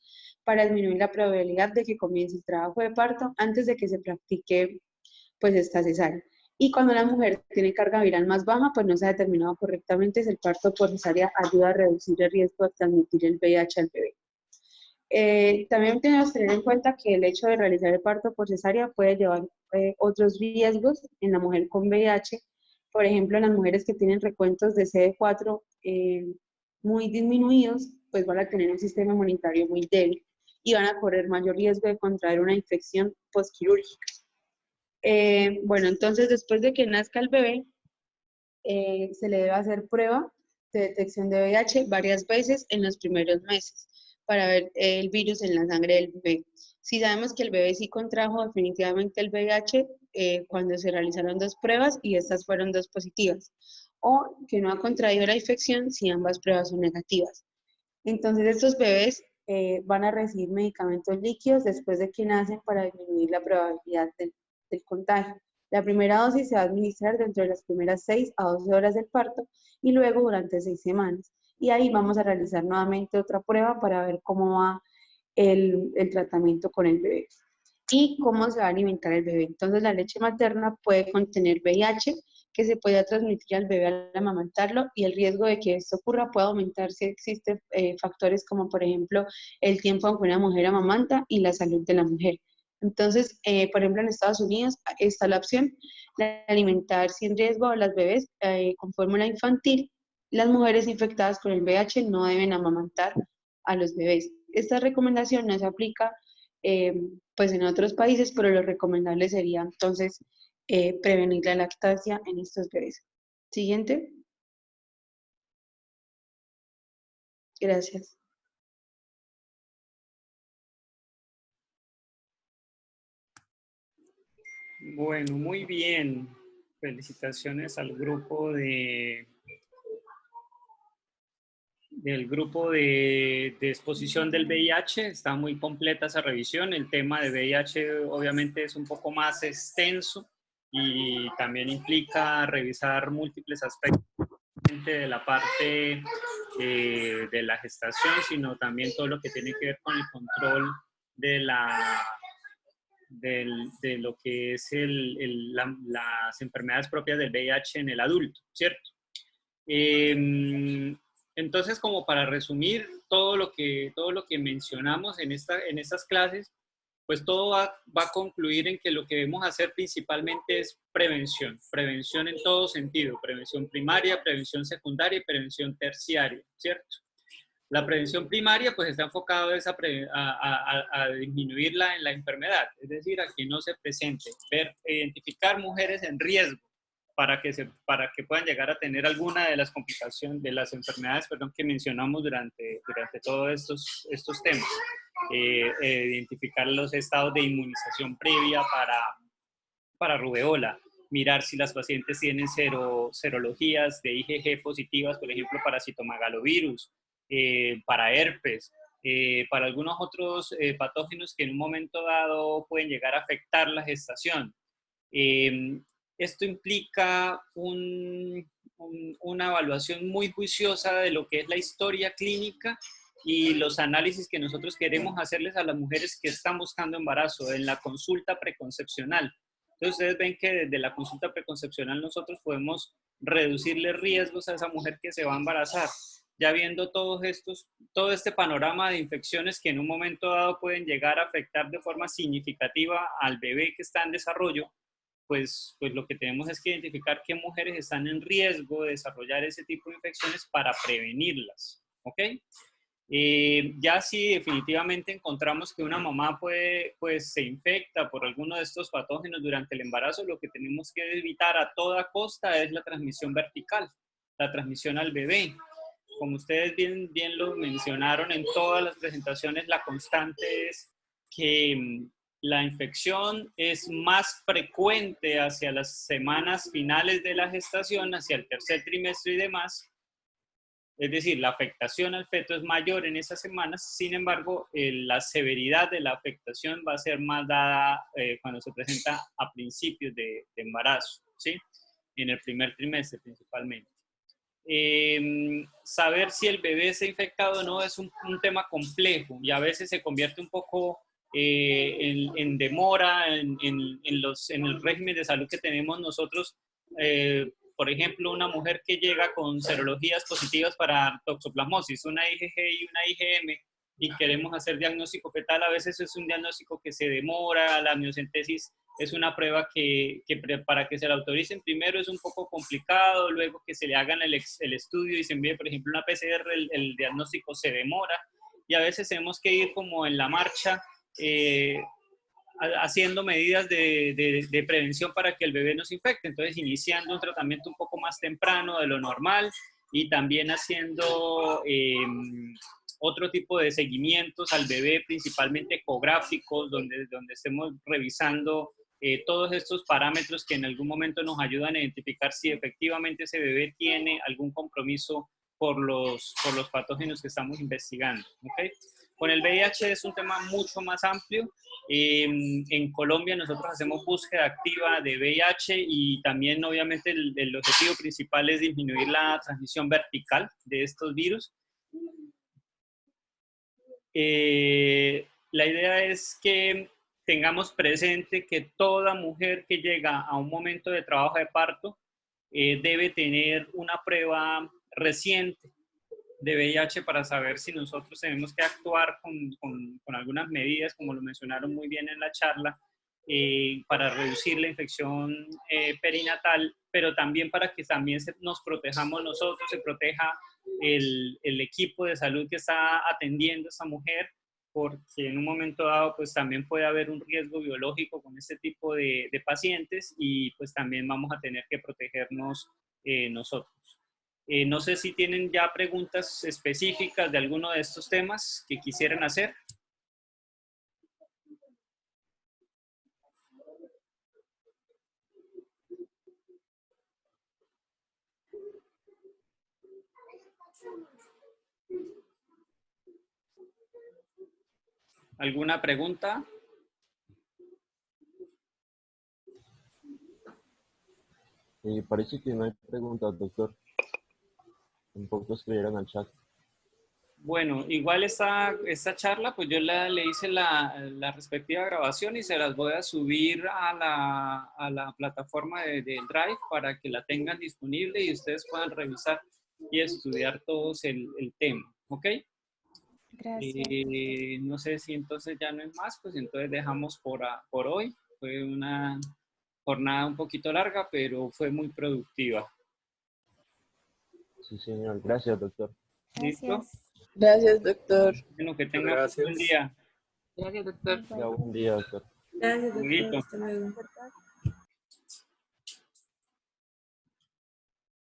para disminuir la probabilidad de que comience el trabajo de parto antes de que se practique pues esta cesárea. Y cuando la mujer tiene carga viral más baja, pues no se ha determinado correctamente si el parto por cesárea ayuda a reducir el riesgo de transmitir el VIH al bebé. También tenemos que tener en cuenta que el hecho de realizar el parto por cesárea puede llevar otros riesgos en la mujer con VIH. Por ejemplo, las mujeres que tienen recuentos de CD4 muy disminuidos, pues van a tener un sistema inmunitario muy débil y van a correr mayor riesgo de contraer una infección postquirúrgica. Bueno, entonces después de que nazca el bebé, se le debe hacer prueba de detección de VIH varias veces en los primeros meses para ver el virus en la sangre del bebé. Si sabemos que el bebé sí contrajo definitivamente el VIH cuando se realizaron 2 pruebas y estas fueron 2 positivas, o que no ha contraído la infección si ambas pruebas son negativas. Entonces estos bebés van a recibir medicamentos líquidos después de que nacen para disminuir la probabilidad del contagio. La primera dosis se va a administrar dentro de las primeras 6 a 12 horas del parto y luego durante 6 semanas. Y ahí vamos a realizar nuevamente otra prueba para ver cómo va el tratamiento con el bebé y cómo se va a alimentar el bebé. Entonces la leche materna puede contener VIH que se puede transmitir al bebé al amamantarlo y el riesgo de que esto ocurra puede aumentar si existen factores como por ejemplo el tiempo en que una mujer amamanta y la salud de la mujer. Entonces, por ejemplo, en Estados Unidos está la opción de alimentar sin riesgo a las bebés con fórmula infantil. Las mujeres infectadas con el VIH no deben amamantar a los bebés. Esta recomendación no se aplica pues en otros países, pero lo recomendable sería entonces prevenir la lactancia en estos bebés. Siguiente. Gracias. Bueno, muy bien. Felicitaciones al grupo del grupo de exposición del VIH. Está muy completa esa revisión. El tema de VIH obviamente es un poco más extenso y también implica revisar múltiples aspectos de la parte de la gestación, sino también todo lo que tiene que ver con el control de de lo que es las enfermedades propias del VIH en el adulto, ¿cierto? Entonces, como para resumir todo lo que mencionamos en estas clases, pues todo va a concluir en que lo que debemos hacer principalmente es prevención en todo sentido, prevención primaria, prevención secundaria y prevención terciaria, ¿cierto? La prevención primaria pues está enfocada a disminuir la enfermedad, es decir, a que no se presente, identificar mujeres en riesgo para que puedan llegar a tener alguna de las complicaciones, de las enfermedades, que mencionamos durante todos estos temas. Identificar los estados de inmunización previa para rubeola, mirar si las pacientes tienen serologías de IgG positivas, por ejemplo, para citomegalovirus, para herpes, para algunos otros patógenos que en un momento dado pueden llegar a afectar la gestación. Esto implica una evaluación muy juiciosa de lo que es la historia clínica y los análisis que nosotros queremos hacerles a las mujeres que están buscando embarazo en la consulta preconcepcional. Entonces ustedes ven que desde la consulta preconcepcional nosotros podemos reducirle riesgos a esa mujer que se va a embarazar. Ya viendo todo este panorama de infecciones que en un momento dado pueden llegar a afectar de forma significativa al bebé que está en desarrollo, pues lo que tenemos es que identificar qué mujeres están en riesgo de desarrollar ese tipo de infecciones para prevenirlas, ¿ok? Ya si definitivamente encontramos que una mamá se infecta por alguno de estos patógenos durante el embarazo, lo que tenemos que evitar a toda costa es la transmisión vertical, la transmisión al bebé. Como ustedes bien lo mencionaron en todas las presentaciones, la constante es que la infección es más frecuente hacia las semanas finales de la gestación, hacia el tercer trimestre y demás. Es decir, la afectación al feto es mayor en esas semanas, sin embargo, la severidad de la afectación va a ser más dada cuando se presenta a principios de embarazo, ¿sí? En el primer trimestre principalmente. Saber si el bebé está infectado o no es un tema complejo y a veces se convierte un poco en demora en el régimen de salud que tenemos nosotros. Por ejemplo, una mujer que llega con serologías positivas para toxoplasmosis, una IgG y una IgM, y queremos hacer diagnóstico fetal, a veces es un diagnóstico que se demora, la amniocentesis es una prueba que para que se la autoricen primero es un poco complicado, luego que se le hagan el estudio y se envíe, por ejemplo, una PCR, el diagnóstico se demora, y a veces tenemos que ir como en la marcha, haciendo medidas de prevención para que el bebé no se infecte. Entonces, iniciando un tratamiento un poco más temprano de lo normal y también haciendo otro tipo de seguimientos al bebé, principalmente ecográficos, donde estemos revisando todos estos parámetros que en algún momento nos ayudan a identificar si efectivamente ese bebé tiene algún compromiso por los patógenos que estamos investigando, ¿okay? Con el VIH es un tema mucho más amplio. En Colombia nosotros hacemos búsqueda activa de VIH y también obviamente el objetivo principal es disminuir la transmisión vertical de estos virus. La idea es que tengamos presente que toda mujer que llega a un momento de trabajo de parto debe tener una prueba reciente de VIH para saber si nosotros tenemos que actuar con algunas medidas, como lo mencionaron muy bien en la charla, para reducir la infección perinatal, pero también para que también nos protejamos nosotros, se proteja el equipo de salud que está atendiendo a esta mujer, porque en un momento dado pues también puede haber un riesgo biológico con este tipo de pacientes y pues también vamos a tener que protegernos nosotros. No sé si tienen ya preguntas específicas de alguno de estos temas que quisieran hacer. ¿Alguna pregunta? Parece que no hay preguntas, doctor. Un poco escribieron al chat. Bueno, igual esta charla, pues yo le hice la respectiva grabación y se las voy a subir a la plataforma de Drive para que la tengan disponible y ustedes puedan revisar y estudiar todos el tema, ¿ok? Gracias. No sé si entonces ya no es más, pues entonces dejamos por hoy. Fue una jornada un poquito larga, pero fue muy productiva. Sí, señor. Gracias, doctor. ¿Listo? Gracias, doctor. Bueno, que tengan un buen día. Gracias, doctor. Buen día, doctor. Gracias, doctor. Bonito. Hasta luego.